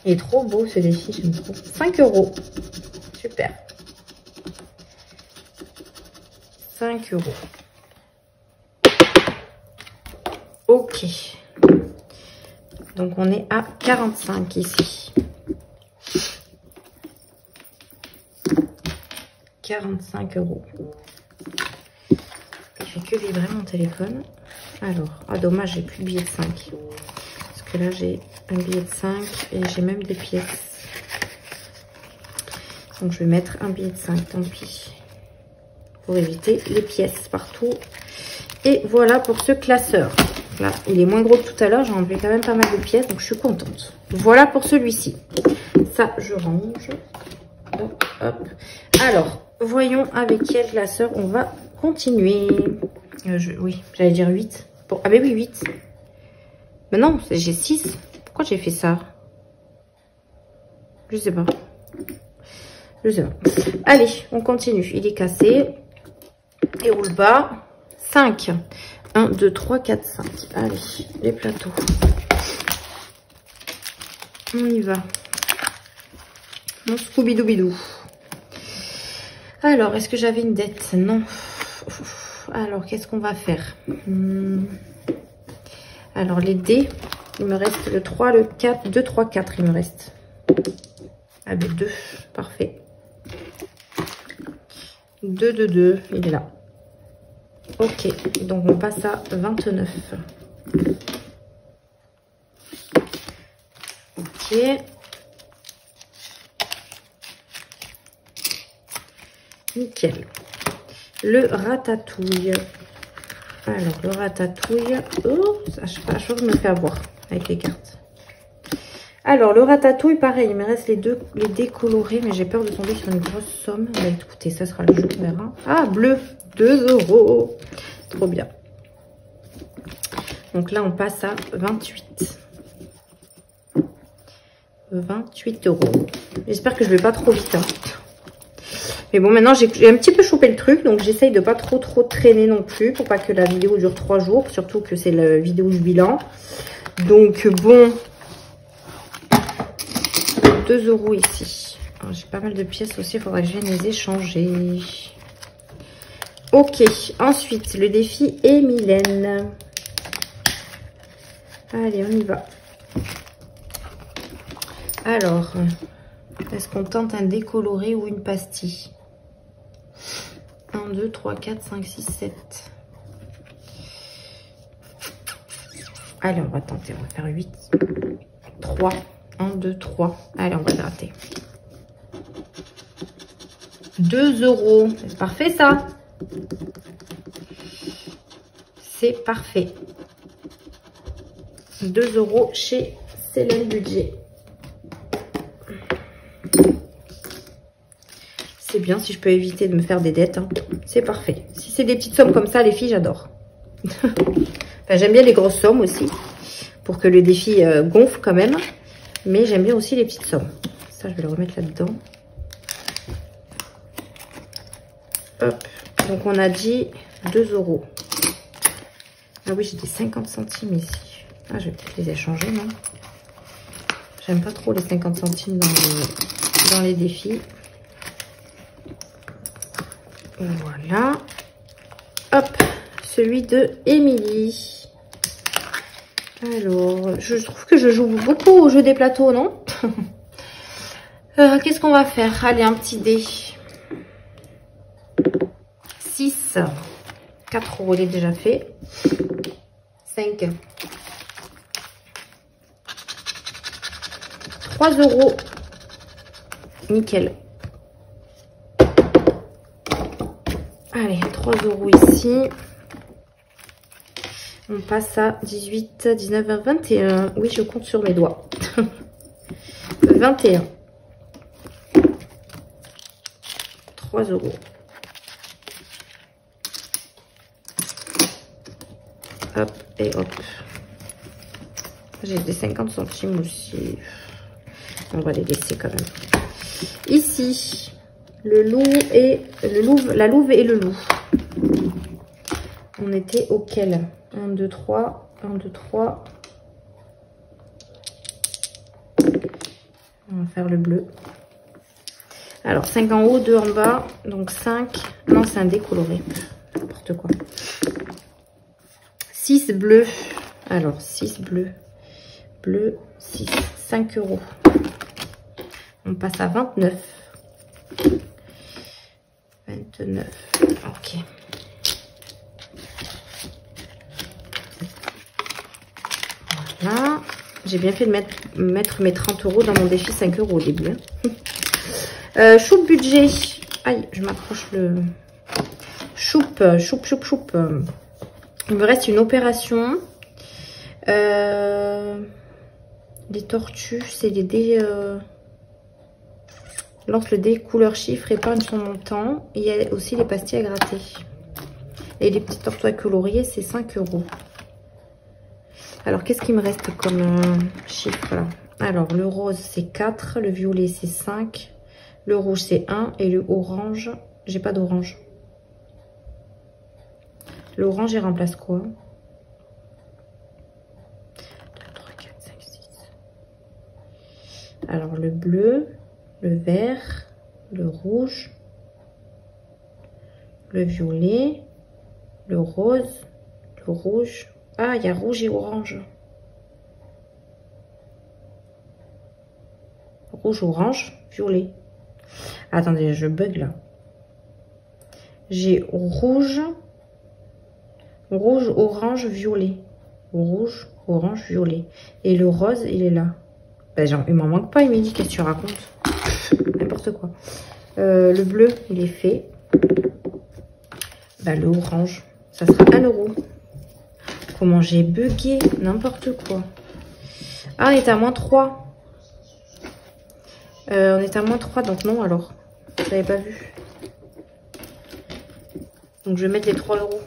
Il est trop beau ce défi, j'aime trop. 5 €. Super. 5 €. Ok. Donc on est à 45 ici. 45 €. Il fait que vibrer mon téléphone. Alors, ah dommage, j'ai plus de billet de 5. Parce que là, j'ai un billet de 5 et j'ai même des pièces. Donc, je vais mettre un billet de 5, tant pis. Pour éviter les pièces partout. Et voilà pour ce classeur. Là, il est moins gros que tout à l'heure. J'ai enlevé quand même pas mal de pièces, donc je suis contente. Voilà pour celui-ci. Ça, je range. Hop, hop. Alors, voyons avec quel classeur on va continuer. Oui, j'allais dire 8. Bon, ah ben oui, 8. Mais non, j'ai 6. Pourquoi j'ai fait ça? Je sais pas. Je sais pas. Allez, on continue. Il est cassé. Et roule bas. 5. 1, 2, 3, 4, 5. Allez, les plateaux. On y va. Mon Scooby-Doo-Bidou. Alors, est-ce que j'avais une dette? Non. Alors, qu'est-ce qu'on va faire? Alors, les dés, il me reste le 3, le 4, 2, 3, 4, il me reste. Ah ben 2, parfait. 2, 2, 2, il est là. Ok, donc on passe à 29. Ok. Nickel. Le ratatouille. Alors, le ratatouille. Oh, à chaque fois, je me fais avoir avec les cartes. Alors, le ratatouille, pareil, il me reste les décolorés, mais j'ai peur de tomber sur une grosse somme. Bah, écoutez, ça sera le jeu, on verra. Ah, bleu, 2 €. Trop bien. Donc là, on passe à 28. 28 €. J'espère que je vais pas trop vite. Hein. Mais bon, maintenant, j'ai un petit peu chopé le truc. Donc, j'essaye de pas trop traîner non plus. Pour pas que la vidéo dure 3 jours. Surtout que c'est la vidéo du bilan. Donc, bon. 2 € ici. J'ai pas mal de pièces aussi. Il faudra que je vienne les échanger. Ok. Ensuite, le défi est Mylène. Allez, on y va. Alors, est-ce qu'on tente un décoloré ou une pastille? 1, 2, 3, 4, 5, 6, 7. Allez, on va tenter. On va faire 8. 3. 1, 2, 3. Allez, on va gratter. 2 €. C'est parfait, ça. C'est parfait. 2 € chez Célène Budget. C'est bien si je peux éviter de me faire des dettes. Hein. C'est parfait. Si c'est des petites sommes comme ça, les filles, j'adore. Enfin, j'aime bien les grosses sommes aussi. Pour que le défi gonfle quand même. Mais j'aime bien aussi les petites sommes. Ça, je vais le remettre là-dedans. Hop. Donc, on a dit 2 € Ah oui, j'ai des 50 centimes ici. Ah, je vais peut-être les échanger, non? J'aime pas trop les 50 centimes dans les défis. Voilà. Hop, celui de Émilie. Alors, je trouve que je joue beaucoup au jeu des plateaux, non? Qu'est-ce qu'on va faire? Allez, un petit dé. 6. 4 €, il est déjà fait. 5. 3 €. Nickel. Allez, 3 € ici. On passe à 18, 19, 20, 21. Oui, je compte sur mes doigts. 21. 3 €. Hop et hop. J'ai des 50 centimes aussi. On va les laisser quand même. Ici, le loup et le louve, la louve et le loup. On était auquel? 1, 2, 3, 1, 2, 3. On va faire le bleu. Alors, 5 en haut, 2 en bas. Donc 5. Non, c'est un décoloré. N'importe quoi. 6 bleus. Alors, 6 bleus. Bleu, 6. 5 €. On passe à 29. 29. Ok. Voilà. J'ai bien fait de mettre mes 30 € dans mon défi 5 € au début. Hein. Choupe budget. Aïe, je m'accroche le... Choupe. Il me reste une opération. Les tortues, c'est les dés... Lance le dé couleur chiffre, épargne son montant. Il y a aussi les pastilles à gratter. Et les petites tortues à colorier, c'est 5 €. Alors, qu'est-ce qui me reste comme chiffre là? Alors, le rose, c'est 4. Le violet, c'est 5. Le rouge, c'est 1. Et le orange, j'ai pas d'orange. L'orange, il remplace quoi? 2, 3, 4, 5, 6. Alors, le bleu, le vert, le rouge, le violet, le rose, le rouge. Ah, il y a rouge et orange. Rouge, orange, violet. Attendez, je bug là. J'ai rouge, orange, violet. Rouge, orange, violet. Et le rose, il est là. Ben, genre, il m'en manque pas, Émilie, qu'est-ce que tu racontes? N'importe quoi. Le bleu, il est fait. Ben, le orange, ça sera 1 €. Comment j'ai bugué, n'importe quoi. Ah, on est à moins 3. On est à moins 3, donc non alors. Je l'avais pas vu. Donc je vais mettre les 3 €.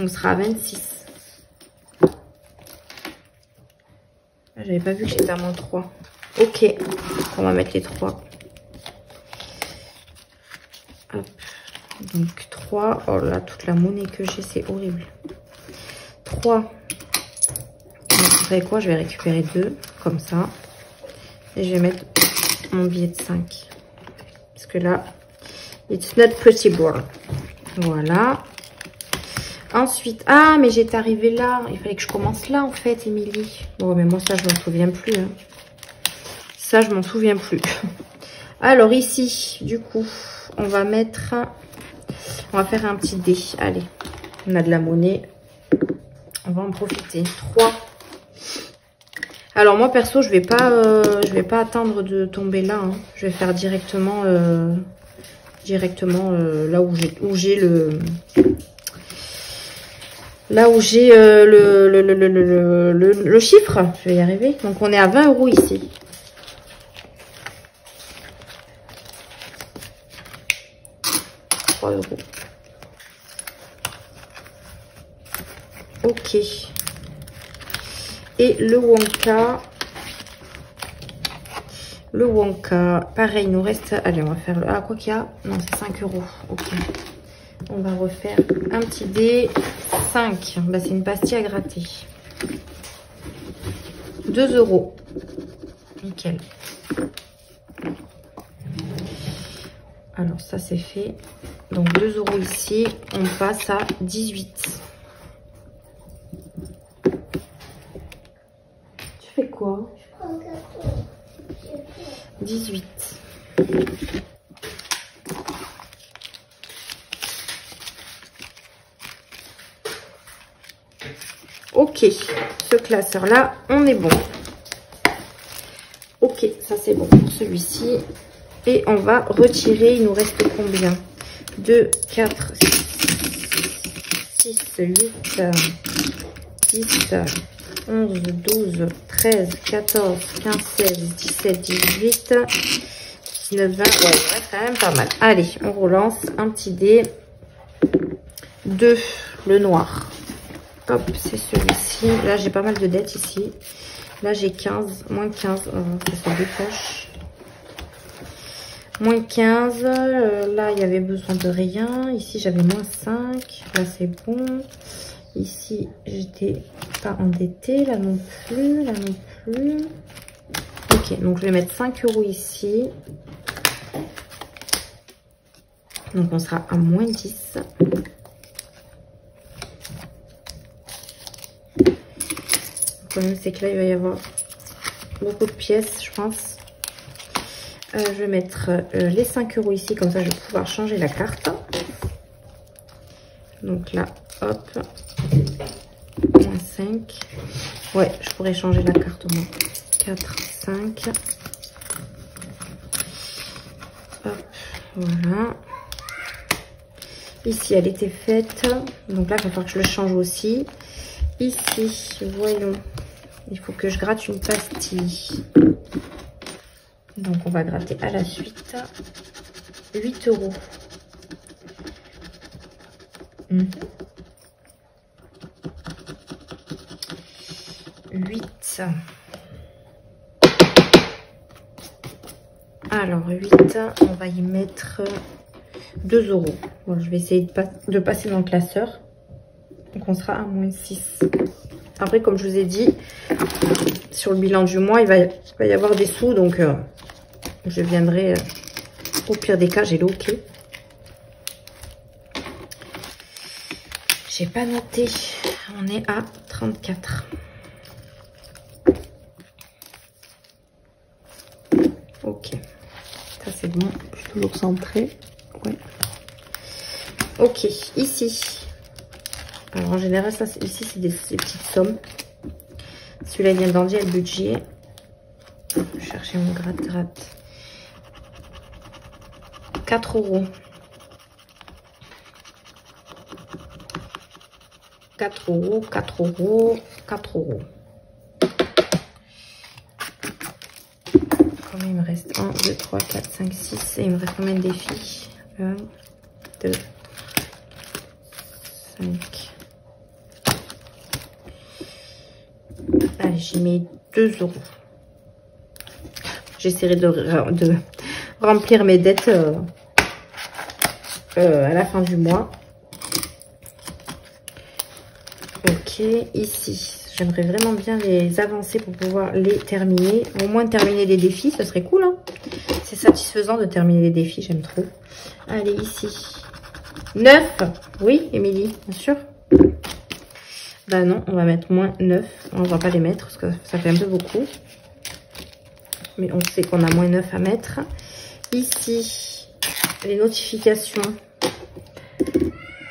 On sera à 26. J'avais pas vu que j'étais à moins 3. Ok, on va mettre les 3. Hop. Donc 3. Oh là, toute la monnaie que j'ai, c'est horrible. 3. Donc, vous savez quoi? Je vais récupérer 2, comme ça. Et je vais mettre mon billet de 5. Parce que là, it's not possible. Voilà. Ensuite, ah, mais j'étais arrivée là. Il fallait que je commence là, en fait, Émilie. Bon, mais moi, ça, je m'en souviens plus. Hein. Ça, je m'en souviens plus. Alors, ici, du coup, on va mettre... On va faire un petit dé. Allez, on a de la monnaie. On va en profiter. 3. Alors, moi, perso, je vais pas attendre de tomber là. Hein. Je vais faire directement... là où j'ai le... Là où j'ai le chiffre, je vais y arriver. Donc, on est à 20 € ici. €. Ok. Et le Wonka, pareil, il nous reste... Allez, on va faire le... Ah, quoi qu'il y a? Non, c'est 5 €. Ok. On va refaire un petit dé. 5. Bah, c'est une pastille à gratter. 2 €. Nickel. Alors, ça, c'est fait. Donc, 2 € ici. On passe à 18. Tu fais quoi? 18. Ok, ce classeur-là, on est bon. Ok, ça c'est bon pour celui-ci. Et on va retirer, il nous reste combien? 2, 4, 6, 8, 10, 11, 12, 13, 14, 15, 16, 17, 18, 19, 20. Ouais, il reste quand même pas mal. Allez, on relance un petit dé. 2, le noir. Hop, c'est celui-ci. Là, j'ai pas mal de dettes ici. Là, j'ai 15, moins 15. Ça se décoche. Moins 15. Là, il y avait besoin de rien. Ici, j'avais moins 5. Là, c'est bon. Ici, j'étais pas endettée. Là non plus. Là non plus. Ok, donc je vais mettre 5 € ici. Donc, on sera à moins 10. Le problème, c'est que là, il va y avoir beaucoup de pièces, je pense. Je vais mettre les 5 € ici, comme ça, je vais pouvoir changer la carte. Donc là, hop. Moins 5. Ouais, je pourrais changer la carte au moins. 4, 5. Hop, voilà. Ici, elle était faite. Donc là, il va falloir que je le change aussi. Ici, voyons. Il faut que je gratte une pastille. Donc, on va gratter à la suite. 8 €. 8. Alors, 8, on va y mettre 2 €. Bon, je vais essayer de passer dans le classeur. Donc, on sera à moins 6. Après, comme je vous ai dit, sur le bilan du mois, il va y avoir des sous. Donc, je viendrai, au pire des cas, j'ai le OK. J'ai pas noté. On est à 34. Ok. Ça, c'est bon. Je suis toujours centrée. Ouais. Ok. Ici. Alors, en général, ça, ici, c'est des petites sommes. Celui-là, il vient d'en dire le budget. Je vais chercher mon gratte-gratte. 4 €. 4 €, 4 €, 4 €. Combien il me reste? 1, 2, 3, 4, 5, 6. Et il me reste combien de défis? 1, 2, 5. Allez, j'y mets 2 €. J'essaierai de remplir mes dettes à la fin du mois. Ok, ici, j'aimerais vraiment bien les avancer pour pouvoir les terminer. Au moins terminer les défis, ça serait cool. Hein, c'est satisfaisant de terminer les défis, j'aime trop. Allez, ici. 9. Oui, Émilie, bien sûr. Bah non, on va mettre moins 9. On va pas les mettre parce que ça fait un peu beaucoup. Mais on sait qu'on a moins 9 à mettre. Ici, les notifications.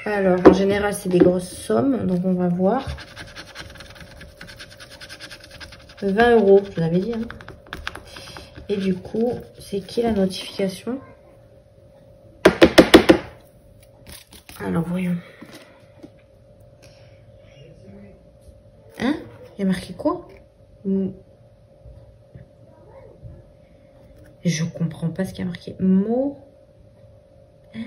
Alors, en général, c'est des grosses sommes. Donc, on va voir. 20 €, je vous avais dit. Hein. Et du coup, c'est qui la notification? Alors, voyons. Hein? Il y a marqué quoi? Je comprends pas ce qu'il y a marqué. Mot. Hein?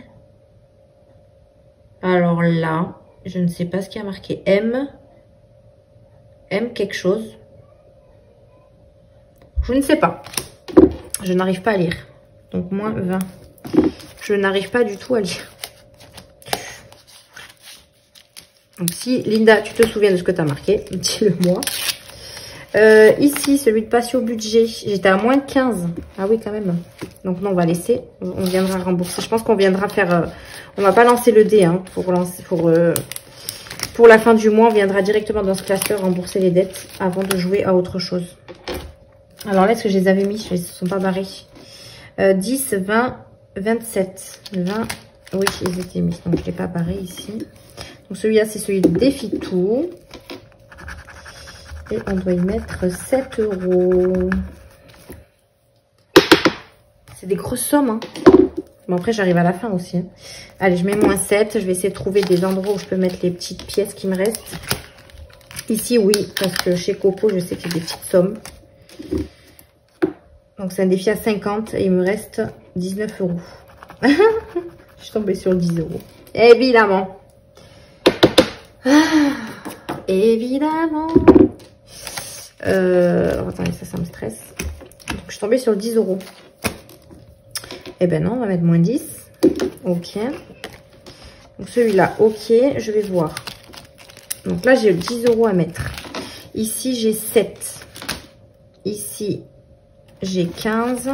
Alors là, je ne sais pas ce qu'il y a marqué. M quelque chose. Je ne sais pas. Je n'arrive pas à lire. Donc, moins 20. Je n'arrive pas du tout à lire. Donc, si, Linda, tu te souviens de ce que tu as marqué, dis-le-moi. Ici, celui de patio budget, j'étais à moins 15. Ah oui, quand même. Donc, non, on va laisser. On viendra rembourser. Je pense qu'on viendra faire... on va pas lancer le dé. Hein, pour la fin du mois, on viendra directement dans ce classeur rembourser les dettes avant de jouer à autre chose. Alors là, est-ce que je les avais mis? Ils ne se sont pas barrés. 10, 20, 27. 20, oui, ils étaient mis. Donc, je ne l'ai pas barré ici. Donc, celui-là, c'est celui de défi tout. Et on doit y mettre 7 €. C'est des grosses sommes. Hein. Bon, après, j'arrive à la fin aussi. Hein. Allez, je mets moins 7. Je vais essayer de trouver des endroits où je peux mettre les petites pièces qui me restent. Ici, oui, parce que chez Coco, je sais qu'il y a des petites sommes. Donc, c'est un défi à 50 et il me reste 19 €. Je suis tombée sur 10 €. Évidemment. Évidemment. Attendez, ça me stresse. Donc, je suis tombée sur 10 €. Eh ben non, on va mettre moins 10. Ok. Donc celui-là, ok, je vais voir. Donc là, j'ai 10 € à mettre. Ici, j'ai 7. Ici, j'ai 15.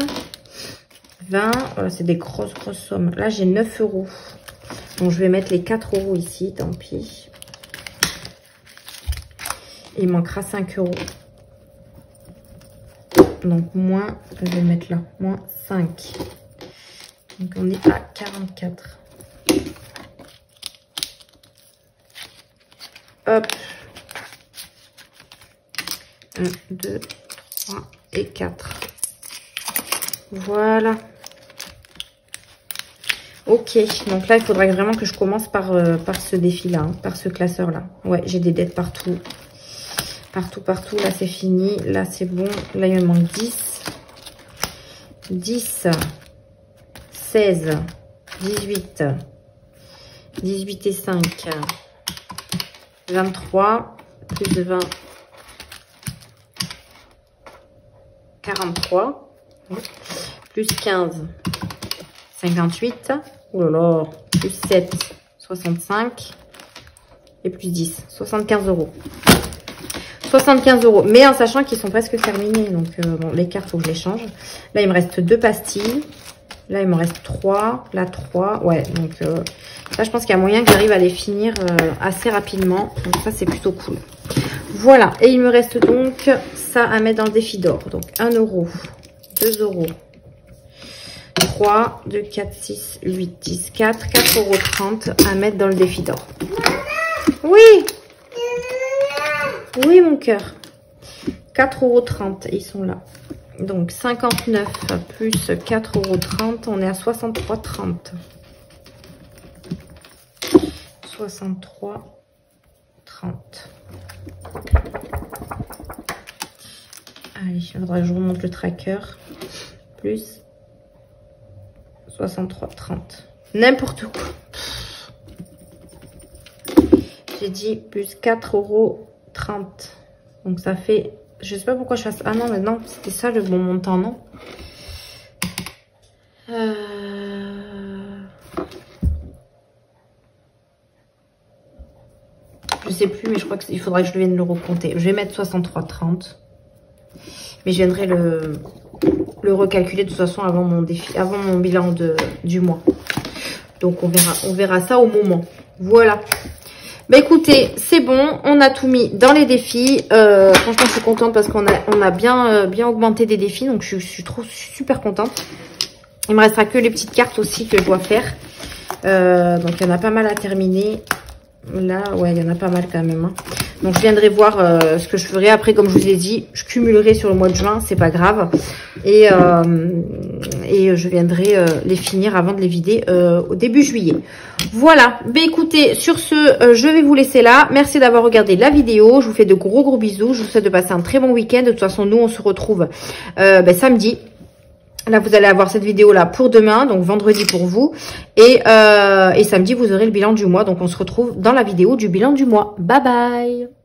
20. Voilà, c'est des grosses sommes. Là, j'ai 9 €. Donc, je vais mettre les 4 € ici, tant pis. Il manquera 5 €. Donc, moins, je vais mettre là, moins 5. Donc, on est à 44. Hop. 1, 2, 3 et 4. Voilà. Ok, donc là, il faudrait vraiment que je commence par ce défi-là, hein, par ce classeur-là. Ouais, j'ai des dettes partout. Partout. Là, c'est fini. Là, c'est bon. Là, il me manque 10. 10. 16. 18. 18 et 5. 23. Plus de 20. 43. Plus 15. 58. Oh là là. Plus 7. 65. Et plus 10. 75 €. 75 €, mais en sachant qu'ils sont presque terminés. Donc, bon, les cartes, il faut que je les change. Là, il me reste 2 pastilles. Là, il me reste 3. Là, 3. Ouais, donc là, je pense qu'il y a moyen que j'arrive à les finir assez rapidement. Donc, ça, c'est plutôt cool. Voilà. Et il me reste donc ça à mettre dans le défi d'or. Donc, 1 €, 2 €, 3, 2, 4, 6, 8, 10, 4. 4,30 € à mettre dans le défi d'or. Oui! Oui, mon cœur. 4,30 €, ils sont là. Donc, 59 plus 4,30 €, on est à 63,30. 63,30. Allez, il faudra que je remonte le tracker. Plus 63,30. N'importe quoi. J'ai dit plus 4,30 €. Donc ça fait, je sais pas pourquoi je fasse, ah non, mais non, c'était ça le bon montant, non? Je sais plus, mais je crois qu'il faudrait que je vienne le recompter. Je vais mettre 63,30. Mais je viendrai le recalculer de toute façon avant mon défi, avant mon bilan du mois. Donc on verra ça au moment. Voilà. Bah écoutez, c'est bon, on a tout mis dans les défis. Franchement, je suis contente parce qu'on a bien augmenté des défis, donc je suis super contente. Il me restera que les petites cartes aussi que je dois faire. Donc il y en a pas mal à terminer. Là, ouais, il y en a pas mal quand même. Hein. Donc je viendrai voir ce que je ferai. Après, comme je vous ai dit, je cumulerai sur le mois de juin, c'est pas grave. Et je viendrai les finir avant de les vider au début juillet. Voilà. Ben écoutez, sur ce, je vais vous laisser là. Merci d'avoir regardé la vidéo. Je vous fais de gros bisous. Je vous souhaite de passer un très bon week-end. De toute façon, nous, on se retrouve samedi. Là, vous allez avoir cette vidéo-là pour demain, donc vendredi pour vous. Et samedi, vous aurez le bilan du mois. Donc, on se retrouve dans la vidéo du bilan du mois. Bye bye!